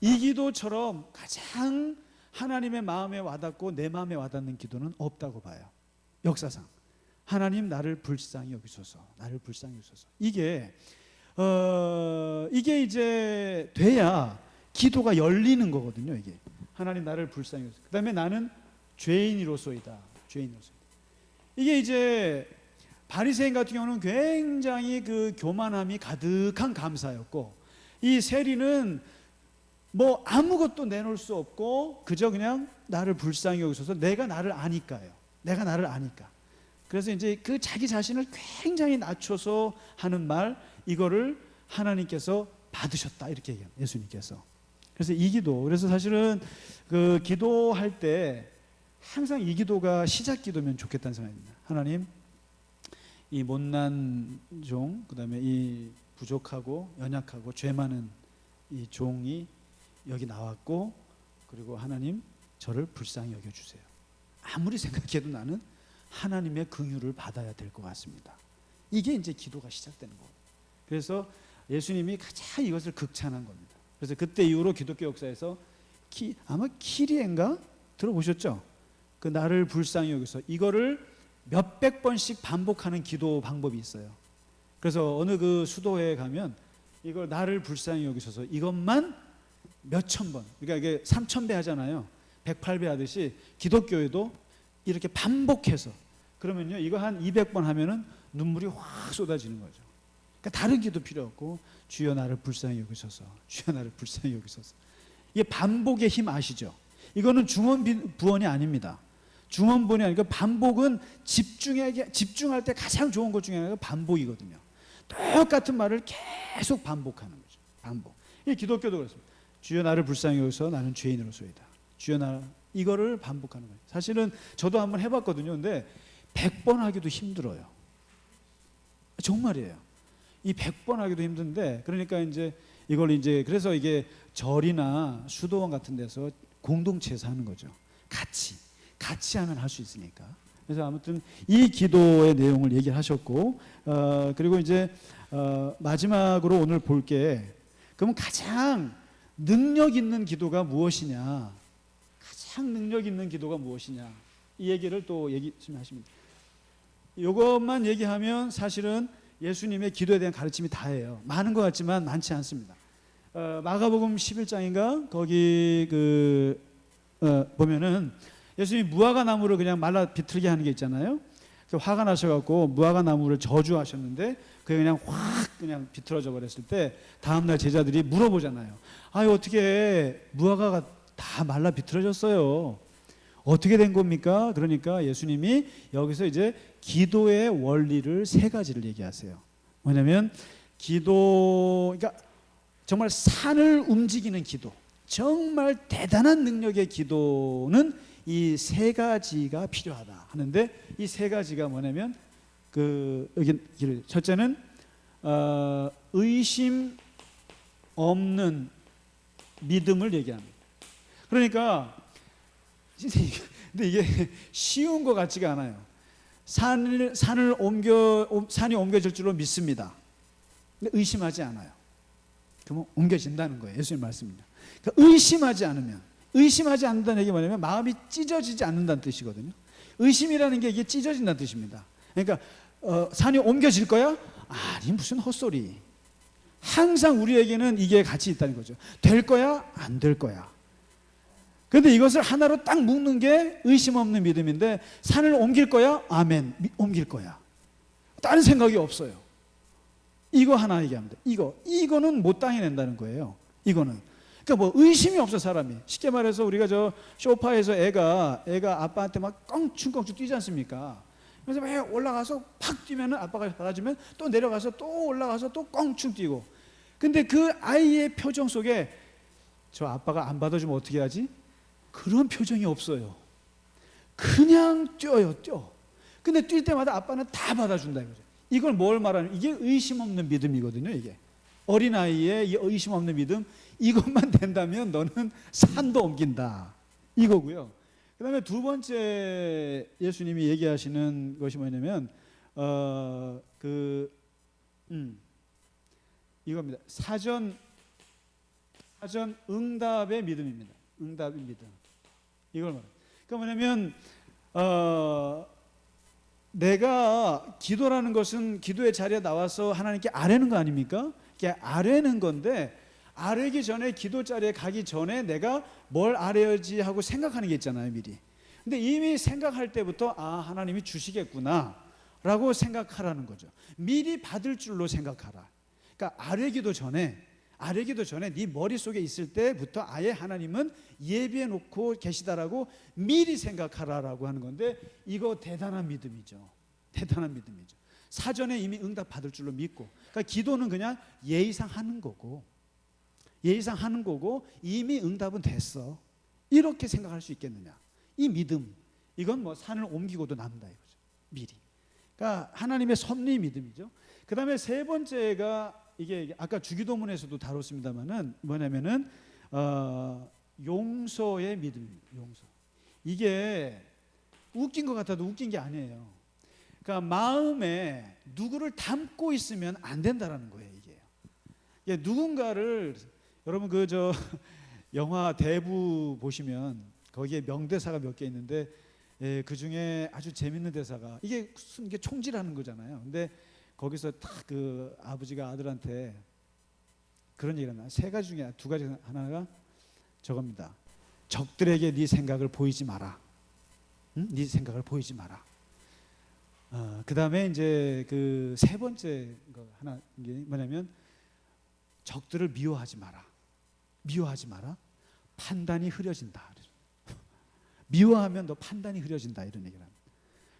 이 기도처럼 가장 하나님의 마음에 와닿고 내 마음에 와닿는 기도는 없다고 봐요. 역사상. 하나님 나를 불쌍히 여기소서. 나를 불쌍히 여기소서. 이게 이제 돼야 기도가 열리는 거거든요. 이게 하나님 나를 불쌍히 여기소서. 그다음에 나는 죄인으로소이다. 죄인으로소이다. 이게 이제 바리새인 같은 경우는 굉장히 그 교만함이 가득한 감사였고, 이 세리는 뭐 아무것도 내놓을 수 없고 그저 그냥 나를 불쌍히 여기소서. 내가 나를 아니까요. 내가 나를 아니까. 그래서 이제 그 자기 자신을 굉장히 낮춰서 하는 말, 이거를 하나님께서 받으셨다 이렇게 얘기해요. 예수님께서. 그래서 이 기도, 그래서 사실은 그 기도할 때 항상 이 기도가 시작 기도면 좋겠다는 생각입니다. 하나님, 이 못난 종, 그다음에 이 부족하고 연약하고 죄 많은 이 종이 여기 나왔고, 그리고 하나님 저를 불쌍히 여겨주세요. 아무리 생각해도 나는 하나님의 긍휼을 받아야 될 것 같습니다. 이게 이제 기도가 시작되는 거예요. 그래서 예수님이 가장 이것을 극찬한 겁니다. 그래서 그때 이후로 기독교 역사에서 아마 키리엔가 들어보셨죠? 그 나를 불쌍히 여기서 이거를 몇백 번씩 반복하는 기도 방법이 있어요. 그래서 어느 그 수도회에 가면 이걸 나를 불쌍히 여기소서 이것만 몇천 번, 그러니까 이게 3000배 하잖아요. 108배 하듯이 기독교에도 이렇게 반복해서, 그러면요 이거 한 200번 하면은 눈물이 확 쏟아지는 거죠. 그러니까 다른 기도 필요 없고 주여 나를 불쌍히 여기소서, 주여 나를 불쌍히 여기소서. 이게 반복의 힘 아시죠? 이거는 중원부원이 아닙니다. 중원부원이 아니고 반복은 집중할 때 가장 좋은 것 중에 하나가 반복이거든요. 똑같은 말을 계속 반복하는 거죠. 반복. 이 기독교도 그렇습니다. 주여 나를 불쌍히 여기서 나는 죄인으로소이다. 주여 나, 이거를 반복하는 거예요. 사실은 저도 한번 해봤거든요. 근데 100번 하기도 힘들어요. 정말이에요. 이 100번 하기도 힘든데, 그러니까 이제 이걸 이제 그래서 이게 절이나 수도원 같은 데서 공동체에서 하는 거죠. 같이 하면 할 수 있으니까. 그래서 아무튼 이 기도의 내용을 얘기하셨고, 그리고 이제 마지막으로 오늘 볼 게, 그러면 가장 능력 있는 기도가 무엇이냐? 가장 능력 있는 기도가 무엇이냐? 이 얘기를 또 얘기 좀 하십니다. 이것만 얘기하면 사실은 예수님의 기도에 대한 가르침이 다예요. 많은 것 같지만 많지 않습니다. 마가복음 11장인가 거기 보면은 예수님이 무화과 나무를 그냥 말라 비틀게 하는 게 있잖아요. 화가 나셔갖고 무화과 나무를 저주하셨는데 그게 그냥 확 그냥 비틀어져 버렸을 때 다음날 제자들이 물어보잖아요. 아유 어떻게 무화과가 다 말라 비틀어졌어요? 어떻게 된 겁니까? 그러니까 예수님이 여기서 이제 기도의 원리를 세 가지를 얘기하세요. 뭐냐면 그러니까 정말 산을 움직이는 기도, 정말 대단한 능력의 기도는 이 세 가지가 필요하다 하는데, 이 세 가지가 뭐냐면 여기 첫째는 의심 없는 믿음을 얘기합니다. 그러니까 근데 이게 쉬운 것 같지가 않아요. 산이 옮겨질 줄로 믿습니다. 근데 의심하지 않아요. 그러면 옮겨진다는 거예요. 예수님 말씀입니다. 그러니까 의심하지 않는다는 얘기 뭐냐면 마음이 찢어지지 않는다는 뜻이거든요. 의심이라는 게 이게 찢어진다는 뜻입니다. 그러니까 산이 옮겨질 거야? 아니 무슨 헛소리. 항상 우리에게는 이게 같이 있다는 거죠. 될 거야? 안 될 거야. 그런데 이것을 하나로 딱 묶는 게 의심 없는 믿음인데, 산을 옮길 거야? 아멘. 옮길 거야. 다른 생각이 없어요. 이거 하나 얘기합니다. 이거는 못 당해낸다는 거예요. 이거는. 그러니까 뭐 의심이 없어 사람이. 쉽게 말해서 우리가 저 소파에서 애가 아빠한테 막 껑충껑충 뛰지 않습니까? 그래서 막 올라가서 팍 뛰면은 아빠가 받아주면 또 내려가서 또 올라가서 또 껑충 뛰고. 근데 그 아이의 표정 속에 저 아빠가 안 받아주면 어떻게 하지? 그런 표정이 없어요. 그냥 뛰어요. 근데 뛸 때마다 아빠는 다 받아준다 이거죠. 이걸 뭘 말하는? 이게 의심 없는 믿음이거든요. 이게 어린아이의 이 의심 없는 믿음, 이것만 된다면 너는 산도 옮긴다 이거고요. 그 다음에 두 번째 예수님이 얘기하시는 것이 뭐냐면 이겁니다. 사전 응답의 믿음입니다. 응답의 믿음. 이걸 말해요. 그러니까 뭐냐면 내가 기도라는 것은 기도의 자리에 나와서 하나님께 아뢰는 거 아닙니까? 이게 아뢰는 건데, 아뢰기 전에, 기도 자리에 가기 전에 내가 뭘 아뢰야지 하고 생각하는 게 있잖아요, 미리. 근데 이미 생각할 때부터 하나님이 주시겠구나 라고 생각하라는 거죠. 미리 받을 줄로 생각하라. 그러니까 아뢰기도 전에 네 머릿속에 있을 때부터 아예 하나님은 예비해 놓고 계시다라고 미리 생각하라라고 하는 건데, 이거 대단한 믿음이죠. 대단한 믿음이죠. 사전에 이미 응답 받을 줄로 믿고, 그러니까 기도는 그냥 예의상 하는 거고 이미 응답은 됐어, 이렇게 생각할 수 있겠느냐. 이 믿음, 이건 뭐 산을 옮기고도 남다 이거죠. 미리. 그러니까 하나님의 섭리 믿음이죠. 그 다음에 세 번째가, 이게 아까 주기도문에서도 다뤘습니다만은 뭐냐면은 용서의 믿음입니다. 용서. 이게 웃긴 것 같아도 웃긴 게 아니에요. 그러니까 마음에 누구를 담고 있으면 안 된다라는 거예요. 이게 누군가를, 여러분 영화 대부 보시면 거기에 명대사가 몇 개 있는데, 그 중에 아주 재밌는 대사가, 이게 총질하는 거잖아요. 근데 거기서 딱 그 아버지가 아들한테 그런 얘기를 하나, 세 가지 중에 두 가지, 하나가 저겁니다. 적들에게 네 생각을 보이지 마라. 응? 네 생각을 보이지 마라. 그 다음에 이제 그 세 번째 거 하나, 이게 뭐냐면 적들을 미워하지 마라. 미워하지 마라. 판단이 흐려진다. 미워하면 너 판단이 흐려진다, 이런 얘기를 합니다.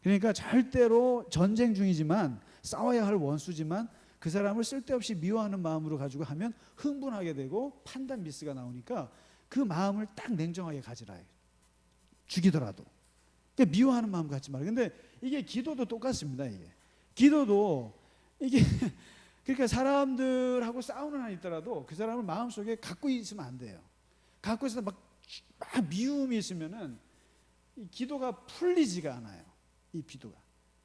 그러니까 절대로 전쟁 중이지만, 싸워야 할 원수지만 그 사람을 쓸데없이 미워하는 마음으로 가지고 하면 흥분하게 되고 판단 미스가 나오니까 그 마음을 딱 냉정하게 가지라. 죽이더라도. 그러니까 미워하는 마음 갖지 마라. 근데 이게 기도도 똑같습니다. 이게 기도도 이게 그러니까 사람들하고 싸우는 한 있더라도 그 사람을 마음속에 갖고 있으면 안 돼요. 갖고 있어서 막 미움이 있으면은 이 기도가 풀리지가 않아요. 이 기도가.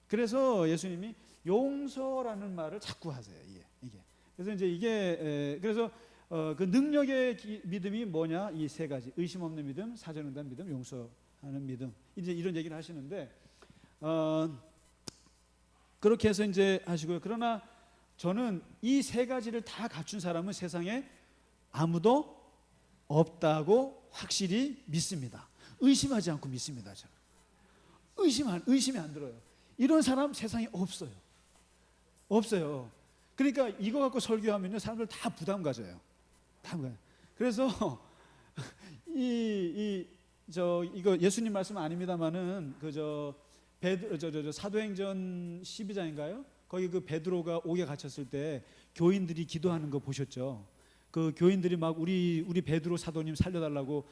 그래서 예수님이 용서라는 말을 자꾸 하세요. 이게. 그래서 이제 이게 그래서 그 능력의 믿음이 뭐냐? 이 세 가지: 의심 없는 믿음, 사전응답 믿음, 용서하는 믿음. 이제 이런 얘기를 하시는데, 그렇게 해서 이제 하시고요. 그러나 저는 이 세 가지를 다 갖춘 사람은 세상에 아무도 없다고 확실히 믿습니다. 의심하지 않고 믿습니다. 저는 의심이 안 들어요. 이런 사람 세상에 없어요. 그러니까 이거 갖고 설교하면요, 사람들 다 부담 가져요. 그래서 이거 예수님 말씀 아닙니다만은 사도행전 12장인가요? 거기 그 베드로가 옥에 갇혔을 때 교인들이 기도하는 거 보셨죠? 그 교인들이 막 우리 베드로 사도님 살려달라고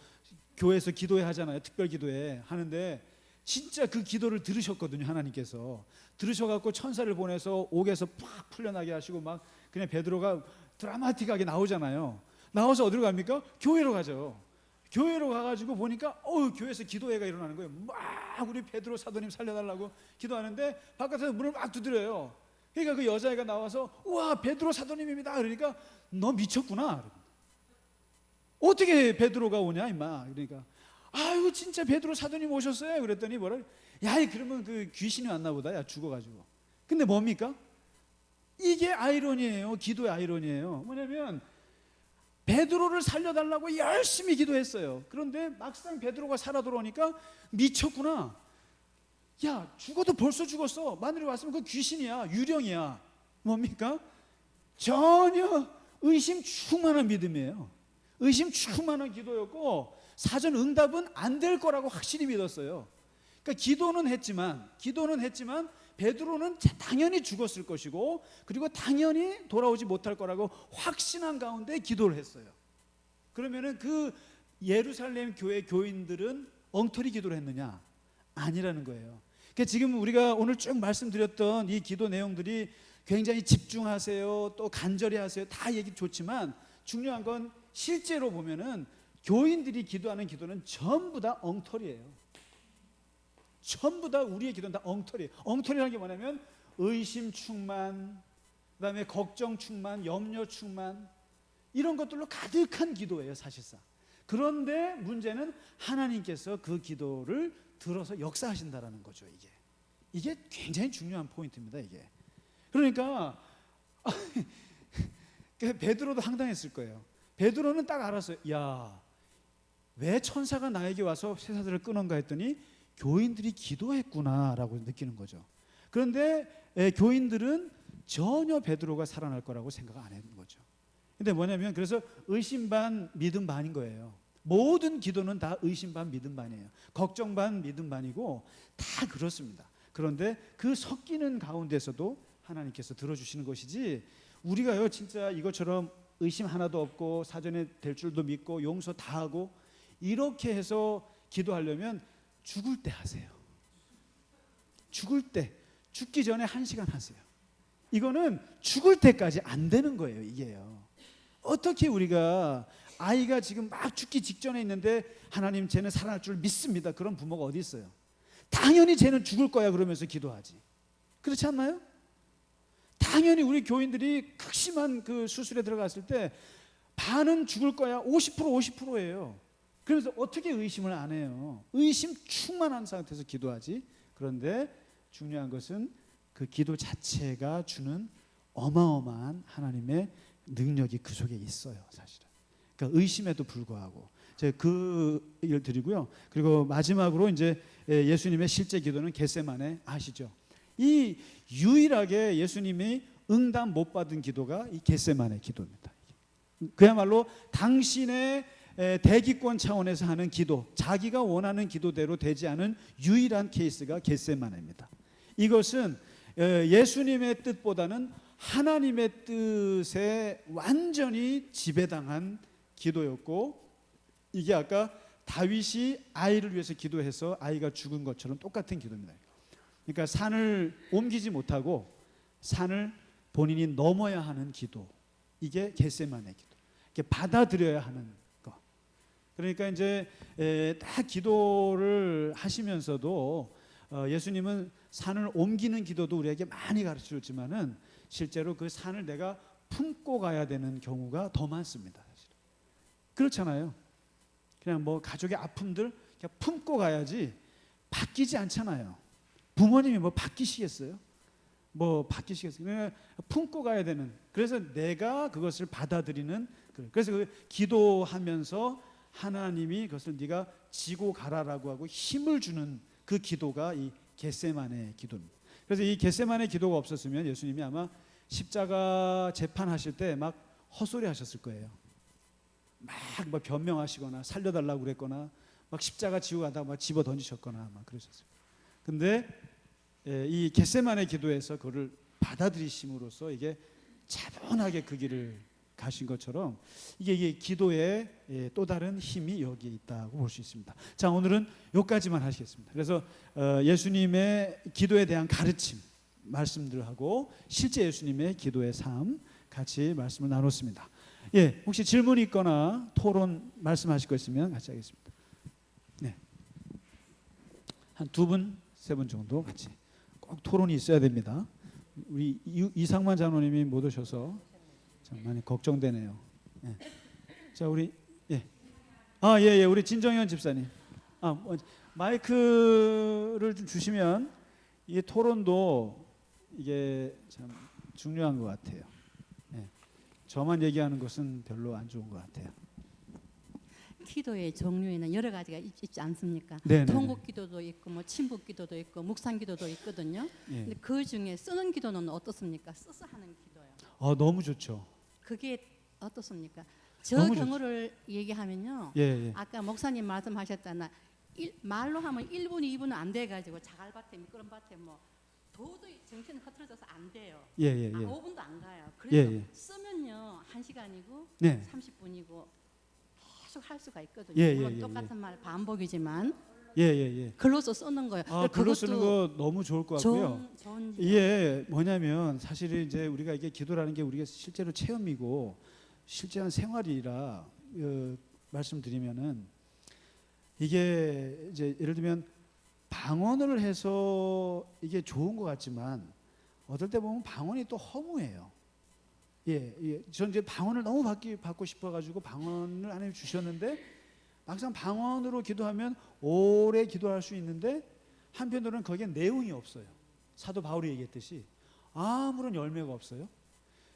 교회에서 기도회 하잖아요. 특별 기도회 하는데 진짜 그 기도를 들으셨거든요. 하나님께서 들으셔갖고 천사를 보내서 옥에서 팍 풀려나게 하시고, 막 그냥 베드로가 드라마틱하게 나오잖아요. 나와서 어디로 갑니까? 교회로 가죠. 교회로 가가지고 보니까 교회에서 기도회가 일어나는 거예요. 막 우리 베드로 사도님 살려달라고 기도하는데 바깥에서 문을 막 두드려요. 그러니까 그 여자애가 나와서 우와, 베드로 사도님입니다. 그러니까 너 미쳤구나. 어떻게 베드로가 오냐 임마. 그러니까 아유 진짜 베드로 사도님 오셨어요. 그랬더니 그러면 그 귀신이 왔나 보다. 야, 죽어가지고. 근데 뭡니까? 이게 아이러니예요. 기도의 아이러니예요. 뭐냐면 베드로를 살려달라고 열심히 기도했어요. 그런데 막상 베드로가 살아 돌아오니까 미쳤구나. 야, 죽어도 벌써 죽었어. 마늘이 왔으면 그 귀신이야, 유령이야. 뭡니까? 전혀 의심 충만한 믿음이에요. 의심 충만한 기도였고, 사전 응답은 안 될 거라고 확실히 믿었어요. 그러니까 기도는 했지만 베드로는 당연히 죽었을 것이고, 그리고 당연히 돌아오지 못할 거라고 확신한 가운데 기도를 했어요. 그러면은 그 예루살렘 교회 교인들은 엉터리 기도를 했느냐? 아니라는 거예요. 그러니까 지금 우리가 오늘 쭉 말씀드렸던 이 기도 내용들이 굉장히 집중하세요, 또 간절히 하세요, 다 얘기 좋지만 중요한 건 실제로 보면은 교인들이 기도하는 기도는 전부 다 엉터리예요. 전부 다 우리의 기도는 다 엉터리예요. 엉터리라는 게 뭐냐면 의심 충만, 그다음에 걱정 충만, 염려 충만, 이런 것들로 가득한 기도예요, 사실상. 그런데 문제는 하나님께서 그 기도를 들어서 역사하신다라는 거죠. 이게 굉장히 중요한 포인트입니다. 이게. 그러니까 베드로도 황당했을 거예요. 베드로는 딱 알았어요. 야, 왜 천사가 나에게 와서 쇠사슬을 끊은가 했더니 교인들이 기도했구나라고 느끼는 거죠. 그런데 교인들은 전혀 베드로가 살아날 거라고 생각 안 했는 거죠. 근데 뭐냐면, 그래서 의심 반 믿음 반인 거예요. 모든 기도는 다 의심 반 믿음 반이에요. 걱정 반 믿음 반이고 다 그렇습니다. 그런데 그 섞이는 가운데서도 하나님께서 들어주시는 것이지, 우리가요 진짜 이것처럼 의심 하나도 없고 사전에 될 줄도 믿고 용서 다 하고 이렇게 해서 기도하려면 죽을 때 하세요. 죽을 때, 죽기 전에 1시간 하세요. 이거는 죽을 때까지 안 되는 거예요. 이게요. 어떻게 우리가 아이가 지금 막 죽기 직전에 있는데 하나님 쟤는 살아날 줄 믿습니다, 그런 부모가 어디 있어요? 당연히 쟤는 죽을 거야 그러면서 기도하지. 그렇지 않나요? 당연히 우리 교인들이 극심한 그 수술에 들어갔을 때 반은 죽을 거야 50% 50%예요. 그래서 어떻게 의심을 안 해요? 의심 충만한 상태에서 기도하지. 그런데 중요한 것은 그 기도 자체가 주는 어마어마한 하나님의 능력이 그 속에 있어요, 사실은. 그러니까 의심에도 불구하고 제가 그 얘기를 드리고요. 그리고 마지막으로 이제 예수님의 실제 기도는 겟세마네 아시죠? 이 유일하게 예수님이 응답 못 받은 기도가 이 겟세마네 기도입니다. 그야말로 당신의 대기권 차원에서 하는 기도, 자기가 원하는 기도대로 되지 않은 유일한 케이스가 겟세마네입니다. 이것은 예수님의 뜻보다는 하나님의 뜻에 완전히 지배당한 기도였고, 이게 아까 다윗이 아이를 위해서 기도해서 아이가 죽은 것처럼 똑같은 기도입니다. 그러니까 산을 옮기지 못하고 산을 본인이 넘어야 하는 기도, 이게 겟세마네 기도. 이렇게 받아들여야 하는 거. 그러니까 이제 다 기도를 하시면서도 예수님은 산을 옮기는 기도도 우리에게 많이 가르쳐줬지만은 실제로 그 산을 내가 품고 가야 되는 경우가 더 많습니다. 사실. 그렇잖아요. 그냥 뭐 가족의 아픔들 그냥 품고 가야지 바뀌지 않잖아요. 부모님이 뭐 바뀌시겠어요? 뭐 바뀌시겠어요? 그냥 품고 가야 되는. 그래서 내가 그것을 받아들이는. 그래서 그 기도하면서 하나님이 그것을 네가 지고 가라라고 하고 힘을 주는 그 기도가 이 겟세마네 기도입니다. 그래서 이 겟세마네 기도가 없었으면 예수님이 아마 십자가 재판하실 때 막 헛소리 하셨을 거예요. 막 뭐 변명하시거나 살려달라고 그랬거나 막 십자가 지고 가다가 막 집어 던지셨거나 막 그러셨어요. 근데 이 겟세마네 기도에서 그거를 받아들이심으로써 이게 차분하게 그 길을 가신 것처럼 이게 기도의 또 다른 힘이 여기에 있다고 볼 수 있습니다. 자, 오늘은 여기까지만 하시겠습니다. 그래서 예수님의 기도에 대한 가르침 말씀들하고 실제 예수님의 기도의 삶 같이 말씀을 나눴습니다. 예, 혹시 질문이 있거나 토론 말씀하실 거 있으면 같이 하겠습니다. 네, 한 2분, 3분 정도 같이 꼭 토론이 있어야 됩니다. 우리 이상만 장로님이 못 오셔서 참 많이 걱정되네요. 예. 자, 우리 예, 우리 진정현 집사님, 마이크를 좀 주시면 이 토론도 이게 참 중요한 것 같아요. 예. 저만 얘기하는 것은 별로 안 좋은 것 같아요. 기도의 종류에는 여러 가지가 있지 않습니까? 네네네. 통곡 기도도 있고 뭐 침묵 기도도 있고 묵상 기도도 있거든요. 예. 근데 그 중에 쓰는 기도는 어떻습니까? 써서 하는 기도요. 너무 좋죠. 그게 어떻습니까? 저 너무 경우를 얘기하면요. 예. 아까 목사님 말씀하셨잖아. 말로 하면 1분, 2분은 안 돼가지고 자갈밭에 미끄럼밭에 뭐 도저히 정신이 흐트러져서 안 돼요. 예. 5분도 안 가요. 그래서 예. 쓰면요 1시간이고 네. 30분이고 계속 할 수가 있거든요. 예. 물론 똑같은 말 반복이지만 예. 글로써 쓰는 거예요. 글로 쓰는 거 너무 좋을 것 같고요. 좋은 이게 뭐냐면 사실 이제 우리가 이게 기도라는 게 우리가 실제로 체험이고 실제한 생활이라 말씀드리면은 이게 이제 예를 들면 방언을 해서 이게 좋은 것 같지만 어떨 때 보면 방언이 또 허무해요. 전 이제 방언을 너무 받고 싶어가지고 방언을 하나님 주셨는데 막상 방언으로 기도하면 오래 기도할 수 있는데 한편으로는 거기에 내용이 없어요. 사도 바울이 얘기했듯이 아무런 열매가 없어요.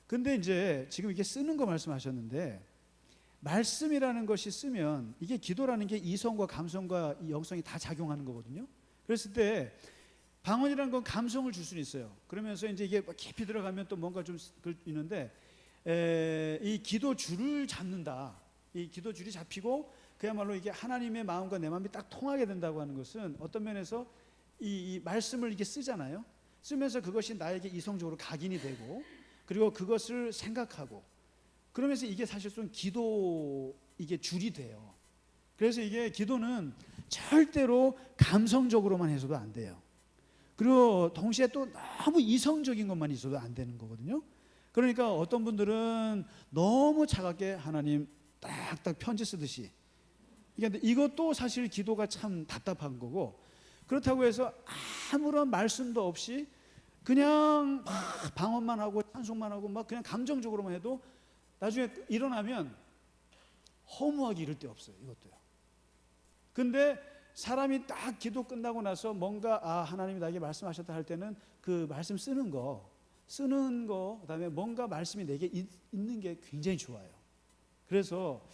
근데 이제 지금 이게 쓰는 거 말씀하셨는데 말씀이라는 것이 쓰면 이게 기도라는 게 이성과 감성과 영성이 다 작용하는 거거든요. 그랬을 때 방언이라는 건 감성을 줄 수는 있어요. 그러면서 이제 이게 깊이 들어가면 또 뭔가 좀 있는데 이 기도 줄을 잡는다. 이 기도 줄이 잡히고 그야말로 이게 하나님의 마음과 내 마음이 딱 통하게 된다고 하는 것은 어떤 면에서 이 말씀을 이렇게 쓰잖아요. 쓰면서 그것이 나에게 이성적으로 각인이 되고 그리고 그것을 생각하고 그러면서 이게 사실은 기도 이게 줄이 돼요. 그래서 이게 기도는 절대로 감성적으로만 해서도 안 돼요. 그리고 동시에 또 너무 이성적인 것만 있어도 안 되는 거거든요. 그러니까 어떤 분들은 너무 차갑게 하나님 딱딱 편지 쓰듯이 이것도 사실 기도가 참 답답한 거고 그렇다고 해서 아무런 말씀도 없이 그냥 막 방언만 하고 찬송만 하고 막 그냥 감정적으로만 해도 나중에 일어나면 허무하기 이를 데 없어요. 이것도요. 근데 사람이 딱 기도 끝나고 나서 뭔가 하나님이 나에게 말씀하셨다 할 때는 그 말씀 쓰는 거 그다음에 뭔가 말씀이 내게 있는 게 굉장히 좋아요. 그래서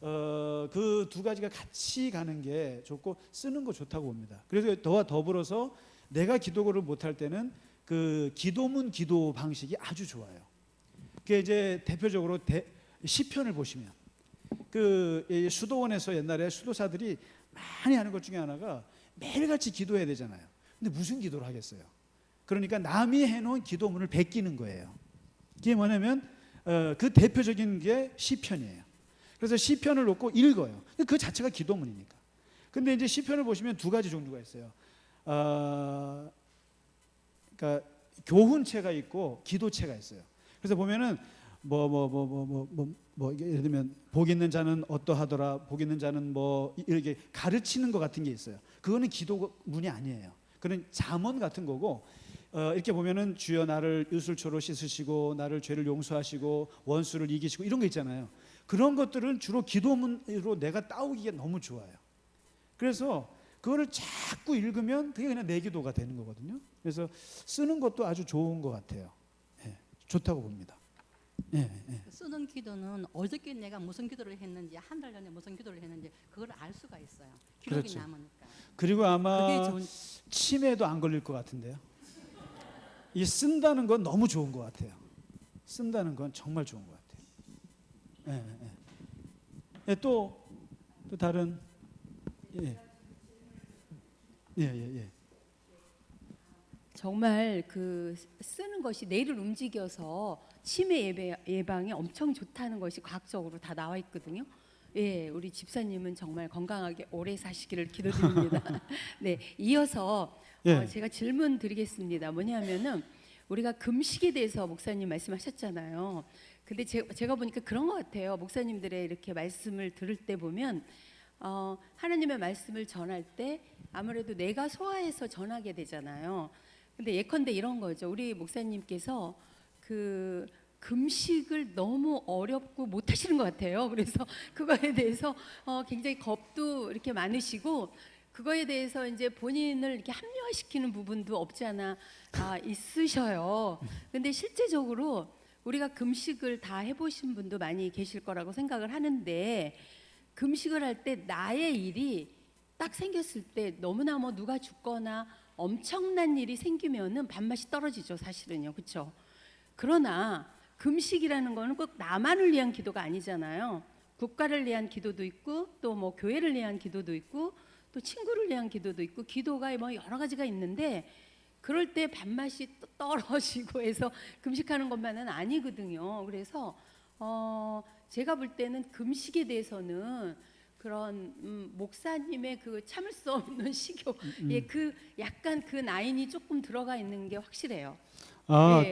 그 두 가지가 같이 가는 게 좋고 쓰는 거 좋다고 봅니다. 그래서 더와 더불어서 내가 기도를 못할 때는 그 기도문 기도 방식이 아주 좋아요. 그게 이제 대표적으로 시편을 보시면 그 수도원에서 옛날에 수도사들이 많이 하는 것 중에 하나가 매일같이 기도해야 되잖아요. 근데 무슨 기도를 하겠어요? 그러니까 남이 해놓은 기도문을 베끼는 거예요. 그게 뭐냐면 그 대표적인 게 시편이에요. 그래서 시편을 놓고 읽어요. 그 자체가 기도문이니까. 근데 이제 시편을 보시면 두 가지 종류가 있어요. 그러니까 교훈체가 있고 기도체가 있어요. 그래서 보면은 예를 들면 복 있는 자는 어떠하더라, 복 있는 자는 뭐 이렇게 가르치는 것 같은 게 있어요. 그거는 기도문이 아니에요. 그건 잠언 같은 거고 이렇게 보면은 주여 나를 유술초로 씻으시고 나를 죄를 용서하시고 원수를 이기시고 이런 거 있잖아요. 그런 것들은 주로 기도문으로 내가 따오기가 너무 좋아요. 그래서 그거를 자꾸 읽으면 그게 그냥 내 기도가 되는 거거든요. 그래서 쓰는 것도 아주 좋은 것 같아요. 좋다고 봅니다. 쓰는 기도는 어저께 내가 무슨 기도를 했는지 한 달 전에 무슨 기도를 했는지 그걸 알 수가 있어요. 기록이 그렇죠. 남으니까. 그리고 아마 그게 좋은... 치매도 안 걸릴 것 같은데요. 이 쓴다는 건 너무 좋은 것 같아요. 쓴다는 건 정말 좋은 것 같아요. 또 다른 정말 그 쓰는 것이 뇌를 움직여서 치매 예방에 엄청 좋다는 것이 과학적으로 다 나와 있거든요. 우리 집사님은 정말 건강하게 오래 사시기를 기도드립니다. 네, 이어서 제가 질문 드리겠습니다. 뭐냐면은 우리가 금식에 대해서 목사님 말씀하셨잖아요. 근데 제가 보니까 그런 것 같아요. 목사님들의 이렇게 말씀을 들을 때 보면 하나님의 말씀을 전할 때 아무래도 내가 소화해서 전하게 되잖아요. 근데 예컨대 이런 거죠. 우리 목사님께서 그 금식을 너무 어렵고 못 하시는 것 같아요. 그래서 그거에 대해서 굉장히 겁도 이렇게 많으시고 그거에 대해서 이제 본인을 이렇게 합리화시키는 부분도 없지 않아 있으셔요. 근데 실제적으로 우리가 금식을 다 해보신 분도 많이 계실 거라고 생각을 하는데 금식을 할 때 나의 일이 딱 생겼을 때 너무나 뭐 누가 죽거나 엄청난 일이 생기면은 밥맛이 떨어지죠, 사실은요, 그렇죠? 그러나 금식이라는 거는 꼭 나만을 위한 기도가 아니잖아요. 국가를 위한 기도도 있고 또 뭐 교회를 위한 기도도 있고 또 친구를 위한 기도도 있고 기도가 뭐 여러 가지가 있는데 그럴 때 밥맛이 떨어지고 해서 금식하는 것만은 아니거든요. 그래서 제가 볼 때는 금식에 대해서는 그런 목사님의 그 참을 수 없는 식욕의 그 약간 그 라인이 조금 들어가 있는 게 확실해요.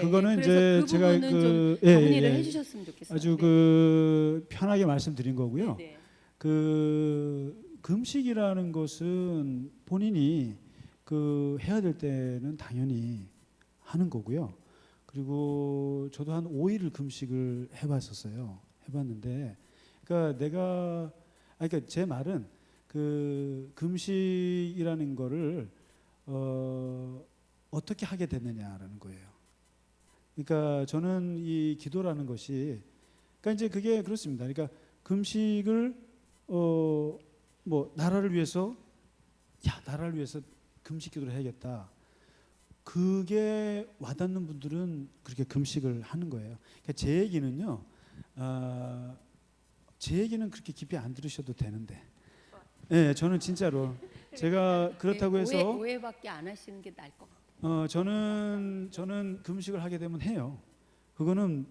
그거는 그래서 이제 그 제가 부분은 좀 정리를 해주셨으면 좋겠어요. 아주 그 편하게 말씀드린 거고요. 네. 그 금식이라는 것은 본인이 그 해야 될 때는 당연히 하는 거고요. 그리고 저도 한 5일을 금식을 해봤었어요. 해봤는데, 그러니까 그러니까 제 말은 그 금식이라는 거를 어떻게 하게 됐느냐라는 거예요. 그러니까 저는 이 기도라는 것이, 그러니까 이제 그게 그렇습니다. 그러니까 금식을 뭐 나라를 위해서 금식 기도를 해야겠다. 그게 와닿는 분들은 그렇게 금식을 하는 거예요. 그러니까 제 얘기는요, 제 얘기는 그렇게 깊이 안 들으셔도 되는데, 네, 저는 진짜로 제가 그렇다고 해서 오해밖에 안 하시는 게 나을 것 같아요. 저는 금식을 하게 되면 해요. 그거는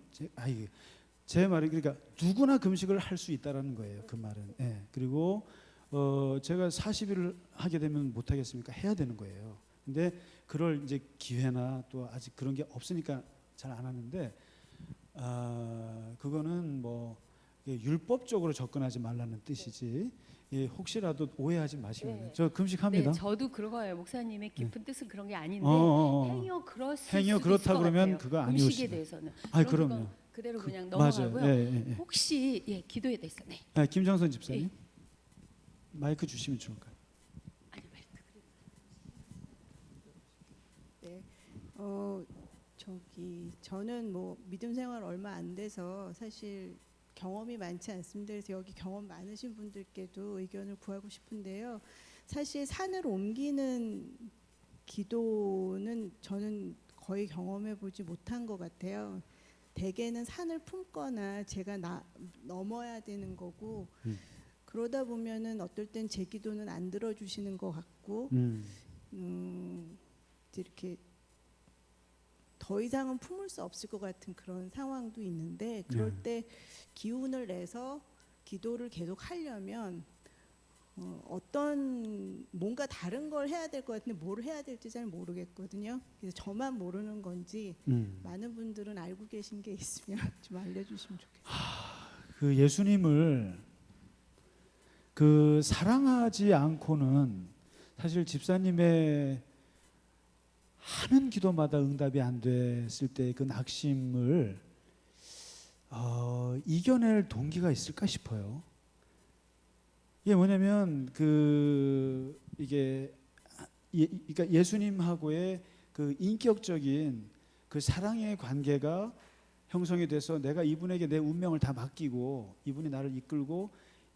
제 말이, 그러니까 누구나 금식을 할 수 있다라는 거예요. 그 말은. 예. 그리고 제가 40일을 하게 되면 못 하겠습니까? 해야 되는 거예요. 근데 그럴 이제 기회나 또 아직 그런 게 없으니까 잘 안 하는데, 그거는 뭐 율법적으로 접근하지 말라는 뜻이지. 예, 혹시라도 오해하지 마시고요. 네. 저 금식합니다. 네, 저도 그거예요. 목사님의 깊은 뜻은 그런 게 아닌데 행여 행여 그렇다 그러면 그거 금식에 아니오시죠. 대해서는. 아니, 그럼 그럼요. 그건 그대로 그냥 맞아요. 넘어가고요. 예. 혹시 기도에 대해서 김정선 집사님, 마이크 주시면 좋을까요? 아니 왜 네, 저는 뭐 믿음 생활 얼마 안 돼서 사실 경험이 많지 않습니다. 그래서 여기 경험 많으신 분들께도 의견을 구하고 싶은데요. 사실 산을 옮기는 기도는 저는 거의 경험해 보지 못한 것 같아요. 대개는 산을 품거나 제가 넘어야 되는 거고, 그러다 보면은 어떨 땐 제 기도는 안 들어주시는 것 같고, 이렇게 더 이상은 품을 수 없을 것 같은 그런 상황도 있는데, 그럴 때 기운을 내서 기도를 계속 하려면 어떤 뭔가 다른 걸 해야 될 것 같은데 뭘 해야 될지 잘 모르겠거든요. 그래서 저만 모르는 건지 많은 분들은 알고 계신 게 있으면 좀 알려주시면 좋겠어요. 그 예수님을 그 사랑하지 않고는 사실 집사님의 하는 기도마다 응답이 안 됐을 때 그 낙심을 이겨낼 동기가 있을까 싶어요. 이게 뭐냐면 그러니까 예수님하고의 그 인격적인 그 사랑의 관계가 형성이 돼서 내가 이분에게 내 운명을 다 맡기고 이분이 나를 이끌고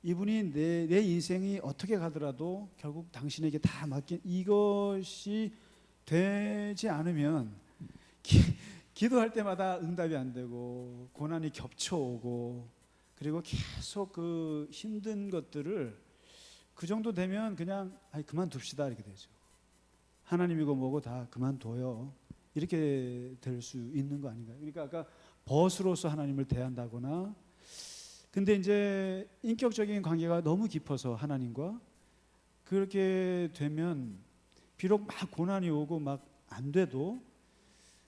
이분이 내 인생이 어떻게 가더라도 결국 당신에게 다 맡긴, 이것이 되지 않으면 기도할 때마다 응답이 안 되고 고난이 겹쳐오고, 그리고 계속 그 힘든 것들을 그 정도 되면 그냥 그만둡시다 이렇게 되죠. 하나님이고 뭐고 다 그만둬요. 이렇게 될 수 있는 거 아닌가요? 그러니까 아까 벗으로서 하나님을 대한다거나, 근데 이제 인격적인 관계가 너무 깊어서 하나님과 그렇게 되면 비록 막 고난이 오고 막 안 돼도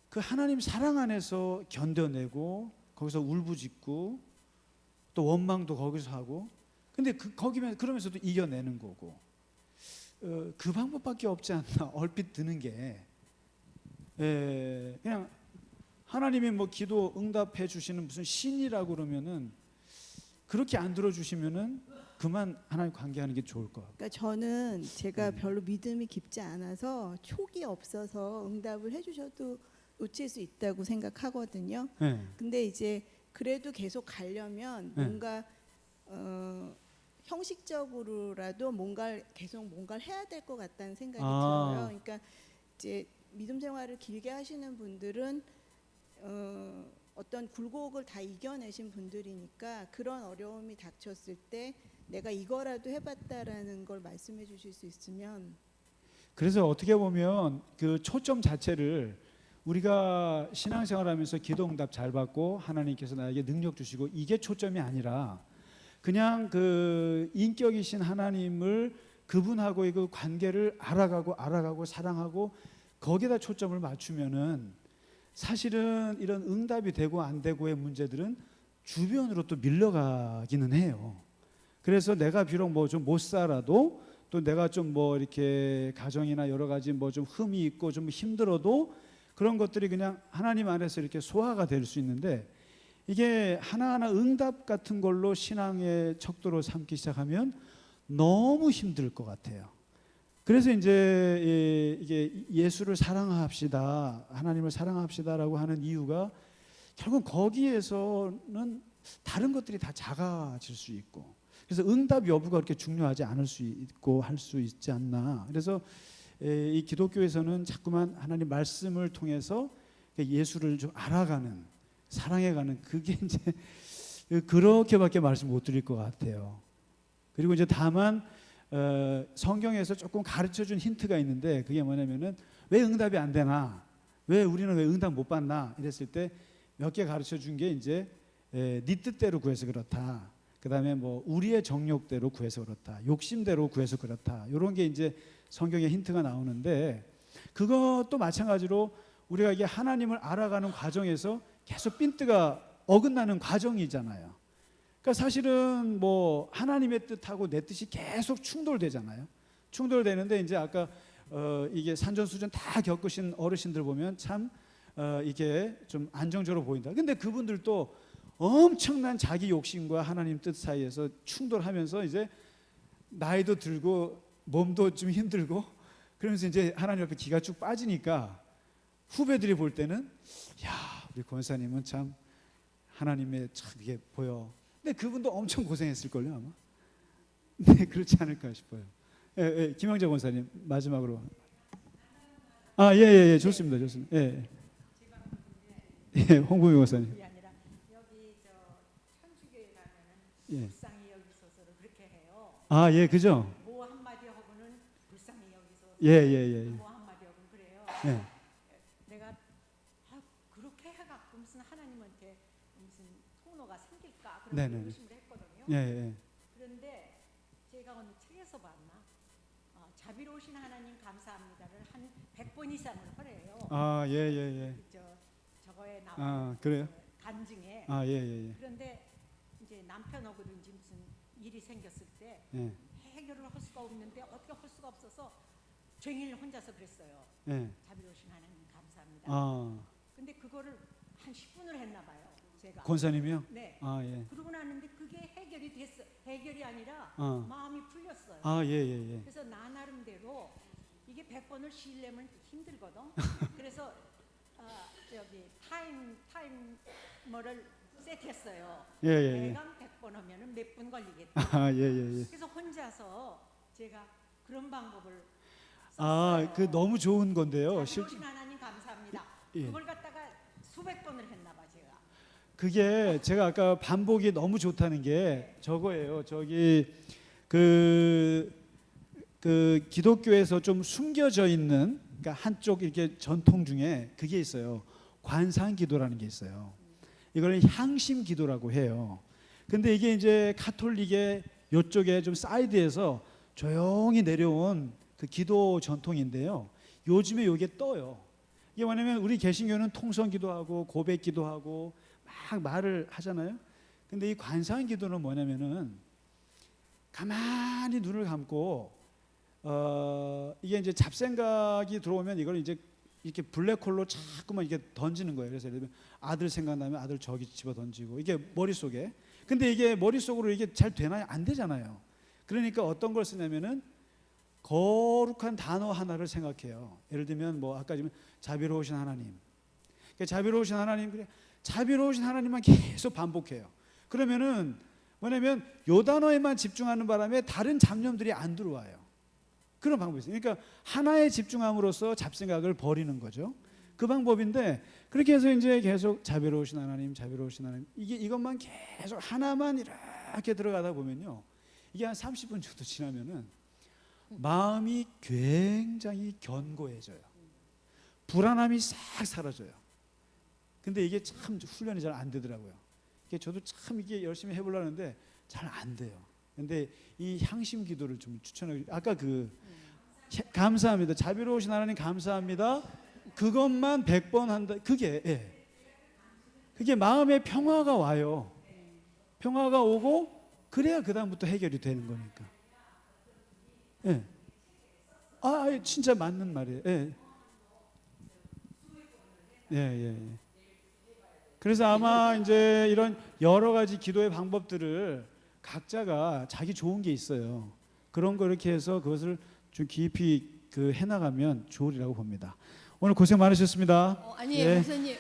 그 하나님 사랑 안에서 견뎌내고 거기서 울부짖고 또 원망도 거기서 하고, 근데 그러면서도 이겨내는 거고, 그 방법밖에 없지 않나 얼핏 드는 게, 그냥 하나님이 뭐 기도 응답해 주시는 무슨 신이라고 그러면은 그렇게 안 들어주시면은 그만 하나님 관계하는 게 좋을 것 같아요. 그러니까 저는 제가 별로 믿음이 깊지 않아서 촉이 없어서 응답을 해주셔도 놓칠 수 있다고 생각하거든요. 네. 근데 이제 그래도 계속 가려면 뭔가 형식적으로라도 계속 뭔가를 해야 될 것 같다는 생각이 들어요. 그러니까 이제 믿음 생활을 길게 하시는 분들은 어떤 굴곡을 다 이겨내신 분들이니까 그런 어려움이 닥쳤을 때 내가 이거라도 해봤다라는 걸 말씀해 주실 수 있으면. 그래서 어떻게 보면 그 초점 자체를 우리가 신앙생활하면서 기도응답 잘 받고 하나님께서 나에게 능력 주시고 이게 초점이 아니라 그냥 그 인격이신 하나님을 그분하고의 그 관계를 알아가고 사랑하고 거기에다 초점을 맞추면은 사실은 이런 응답이 되고 안 되고의 문제들은 주변으로 또 밀려가기는 해요. 그래서 내가 비록 뭐 좀 못 살아도 또 내가 좀 뭐 이렇게 가정이나 여러 가지 뭐 좀 흠이 있고 좀 힘들어도 그런 것들이 그냥 하나님 안에서 이렇게 소화가 될 수 있는데 이게 하나하나 응답 같은 걸로 신앙의 척도로 삼기 시작하면 너무 힘들 것 같아요. 그래서 이제 이게 예수를 사랑합시다, 하나님을 사랑합시다라고 하는 이유가 결국 거기에서는 다른 것들이 다 작아질 수 있고, 그래서 응답 여부가 그렇게 중요하지 않을 수 있고 할 수 있지 않나. 그래서 이 기독교에서는 자꾸만 하나님 말씀을 통해서 예수를 좀 알아가는, 사랑해가는, 그게 이제 그렇게밖에 말씀 못 드릴 것 같아요. 그리고 이제 다만 성경에서 조금 가르쳐준 힌트가 있는데, 그게 뭐냐면은 왜 응답이 안 되나, 왜 우리는 왜 응답 못 받나 이랬을 때 몇 개 가르쳐준 게 이제 네 뜻대로 구해서 그렇다, 그 다음에 뭐 우리의 정욕대로 구해서 그렇다, 욕심대로 구해서 그렇다, 이런 게 이제 성경에 힌트가 나오는데, 그것도 마찬가지로 우리가 이게 하나님을 알아가는 과정에서 계속 핀트가 어긋나는 과정이잖아요. 그러니까 사실은 뭐 하나님의 뜻하고 내 뜻이 계속 충돌되잖아요. 충돌되는데 이제 아까 이게 산전수전 다 겪으신 어르신들 보면 참 이게 좀 안정적으로 보인다. 근데 그분들도 엄청난 자기 욕심과 하나님 뜻 사이에서 충돌하면서 이제 나이도 들고 몸도 좀 힘들고 그러면서 이제 하나님 앞에 기가 쭉 빠지니까 후배들이 볼 때는 야, 우리 권사님은 참 하나님의 참 이게 보여. 근데 그분도 엄청 고생했을걸요 아마. 네, 그렇지 않을까 싶어요. 김영재 권사님 마지막으로. 예, 좋습니다, 좋습니다. 홍보미 권사님. 그게 아니라 여기 저 천주교에 가면은 예. 불쌍히 여기소서를 그렇게 해요. 예, 그죠. 뭐 한마디 하고는 불쌍히 여기소서. 예. 뭐 한마디 하고는 그래요. 예. 내가 그렇게 해갖고 무슨 하나님한테 무슨 통로가 생길까 그런 네네. 의심을 했거든요. 예. 그런데 제가 어느 책에서 봤나 자비로우신 하나님 감사합니다를 한 100번 이상을 하래요. 예. 저거에 나오는 그래요? 간증에. 예. 그런데 이제 남편하고든지 무슨 일이 생겼을 때 예. 해결을 할 수가 없는데 어떻게 할 수가 없어서 종일 혼자서 그랬어요. 예. 자비로우신 하나님 감사합니다. 예. 근데 그거를 한 10분을 했나 봐요. 제가. 권사님이요? 네. 예. 그러고 나는데 그게 해결이 됐어. 해결이 아니라 마음이 풀렸어요. 예. 그래서 나 나름대로 이게 100번을 쉬려면 힘들거든. 그래서 저기 타이머를 세트했어요. 예. 내가 100번 하면은 몇 분 걸리겠다. 예. 그래서 혼자서 제가 그런 방법을 그 너무 좋은 건데요. 자비로우신 하나님 감사합니다. 예. 그걸 갖다가 수백 번을 했나 봐 제가. 그게 제가 아까 반복이 너무 좋다는 게 저거예요. 저기 그 기독교에서 좀 숨겨져 있는, 그러니까 한쪽 이렇게 전통 중에 그게 있어요. 관상기도라는 게 있어요. 이거는 향심기도라고 해요. 근데 이게 이제 가톨릭의 이쪽에 좀 사이드에서 조용히 내려온 그 기도 전통인데요. 요즘에 이게 떠요. 이게 뭐냐면 우리 개신교는 통성기도하고 고백기도하고 막 말을 하잖아요. 근데 이 관상기도는 뭐냐면은 가만히 눈을 감고 이게 이제 잡생각이 들어오면 이걸 이제 이렇게 블랙홀로 자꾸만 이렇게 던지는 거예요. 그래서 예를 들면 아들 생각나면 아들 저기 집어 던지고, 이게 머릿속에. 근데 이게 머릿속으로 이게 잘 되나요? 안 되잖아요. 그러니까 어떤 걸 쓰냐면은 거룩한 단어 하나를 생각해요. 예를 들면 뭐 아까 지금 자비로우신 하나님. 그러니까 자비로우신 하나님, 그래. 자비로우신 하나님만 계속 반복해요. 그러면은 뭐냐면 요 단어에만 집중하는 바람에 다른 잡념들이 안 들어와요. 그런 방법이 있어요. 그러니까 하나에 집중함으로써 잡생각을 버리는 거죠. 그 방법인데, 그렇게 해서 이제 계속 자비로우신 하나님, 자비로우신 하나님, 이것만 계속 하나만 이렇게 들어가다 보면요, 이게 한 30분 정도 지나면은 마음이 굉장히 견고해져요. 불안함이 싹 사라져요. 근데 이게 참 훈련이 잘 안 되더라고요. 이게 저도 참 이게 열심히 해보려고 하는데 잘 안 돼요. 근데 이 향심 기도를 좀 추천하고, 아까 감사합니다, 자비로우신 하나님 감사합니다, 그것만 100번 한다. 그게 마음의 평화가 와요. 평화가 오고 그래야 그 다음부터 해결이 되는 거니까. 진짜 맞는 말이에요. 예, 예. 예. 그래서 아마 이제 이런 여러 가지 기도의 방법들을 각자가 자기 좋은 게 있어요. 그런 거 이렇게 해서 그것을 좀 깊이 그 해나가면 좋으리라고 봅니다. 오늘 고생 많으셨습니다. 아니에요, 예. 목사님.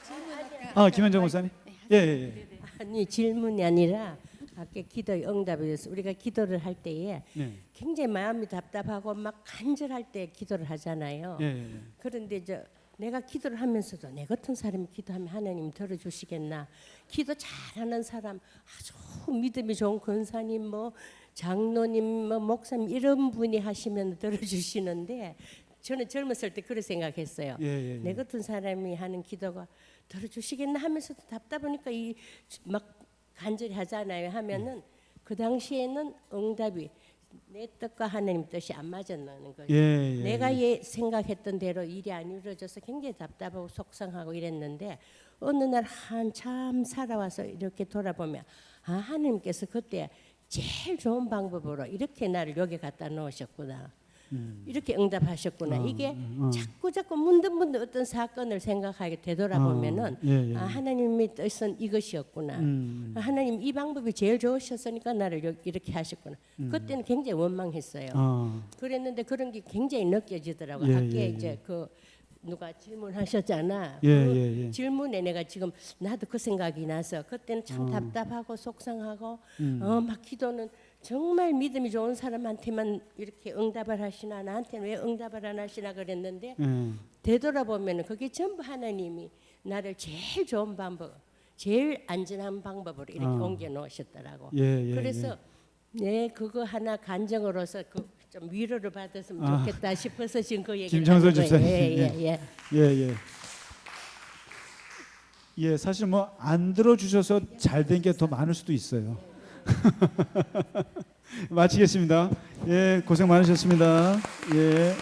질문 아까 김현정 목사님. 예, 예, 예. 아니 질문이 아니라 아까 기도의 응답에 대해서 우리가 기도를 할 때에 예, 굉장히 마음이 답답하고 막 간절할 때 기도를 하잖아요. 예, 예. 그런데 내가 기도를 하면서도 내 같은 사람이 기도하면 하나님 들어주시겠나? 기도 잘하는 사람, 아주 믿음이 좋은 권사님, 뭐 장로님, 뭐 목사님 이런 분이 하시면 들어주시는데 저는 젊었을 때 그렇게 생각했어요. 예, 예, 예. 내 같은 사람이 하는 기도가 들어주시겠나 하면서도 답답하니까 이 막 간절히 하잖아요. 하면은 그 당시에는 응답이 내 뜻과 하나님 뜻이 안 맞았는 거죠. 예, 예, 내가 예. 생각했던 대로 일이 안 이루어져서 굉장히 답답하고 속상하고 이랬는데 어느 날 한참 살아와서 이렇게 돌아보면 하나님께서 그때 제일 좋은 방법으로 이렇게 나를 여기 갖다 놓으셨구나. 이렇게 응답하셨구나. 이게 자꾸 문득문득 어떤 사건을 생각하게 되돌아보면은 예, 예. 하나님의 뜻은 이것이었구나. 하나님 이 방법이 제일 좋으셨으니까 나를 이렇게 하셨구나. 그때는 굉장히 원망했어요. 그랬는데 그런 게 굉장히 느껴지더라고요. 예, 아까 예, 이제 그 누가 질문하셨잖아. 예, 그 예, 예. 질문에 내가 지금 나도 그 생각이 나서 그때는 참 답답하고 속상하고 막 기도는 정말 믿음이 좋은 사람한테만 이렇게 응답을 하시나 나한테는 왜 응답을 안 하시나 그랬는데 되돌아보면 그게 전부 하나님이 나를 제일 좋은 방법, 제일 안전한 방법으로 이렇게 옮겨 놓으셨더라고. 예, 예, 그래서 네 그거 하나 간증으로서 좀 위로를 받았으면 좋겠다 싶어서 지금 그 얘기를 김정서 하는 거예요. 집사님. 예. 예, 예. 예, 사실 뭐 안 들어주셔서 잘 된 게 더 많을 수도 있어요. 마치겠습니다. 예, 고생 많으셨습니다. 예.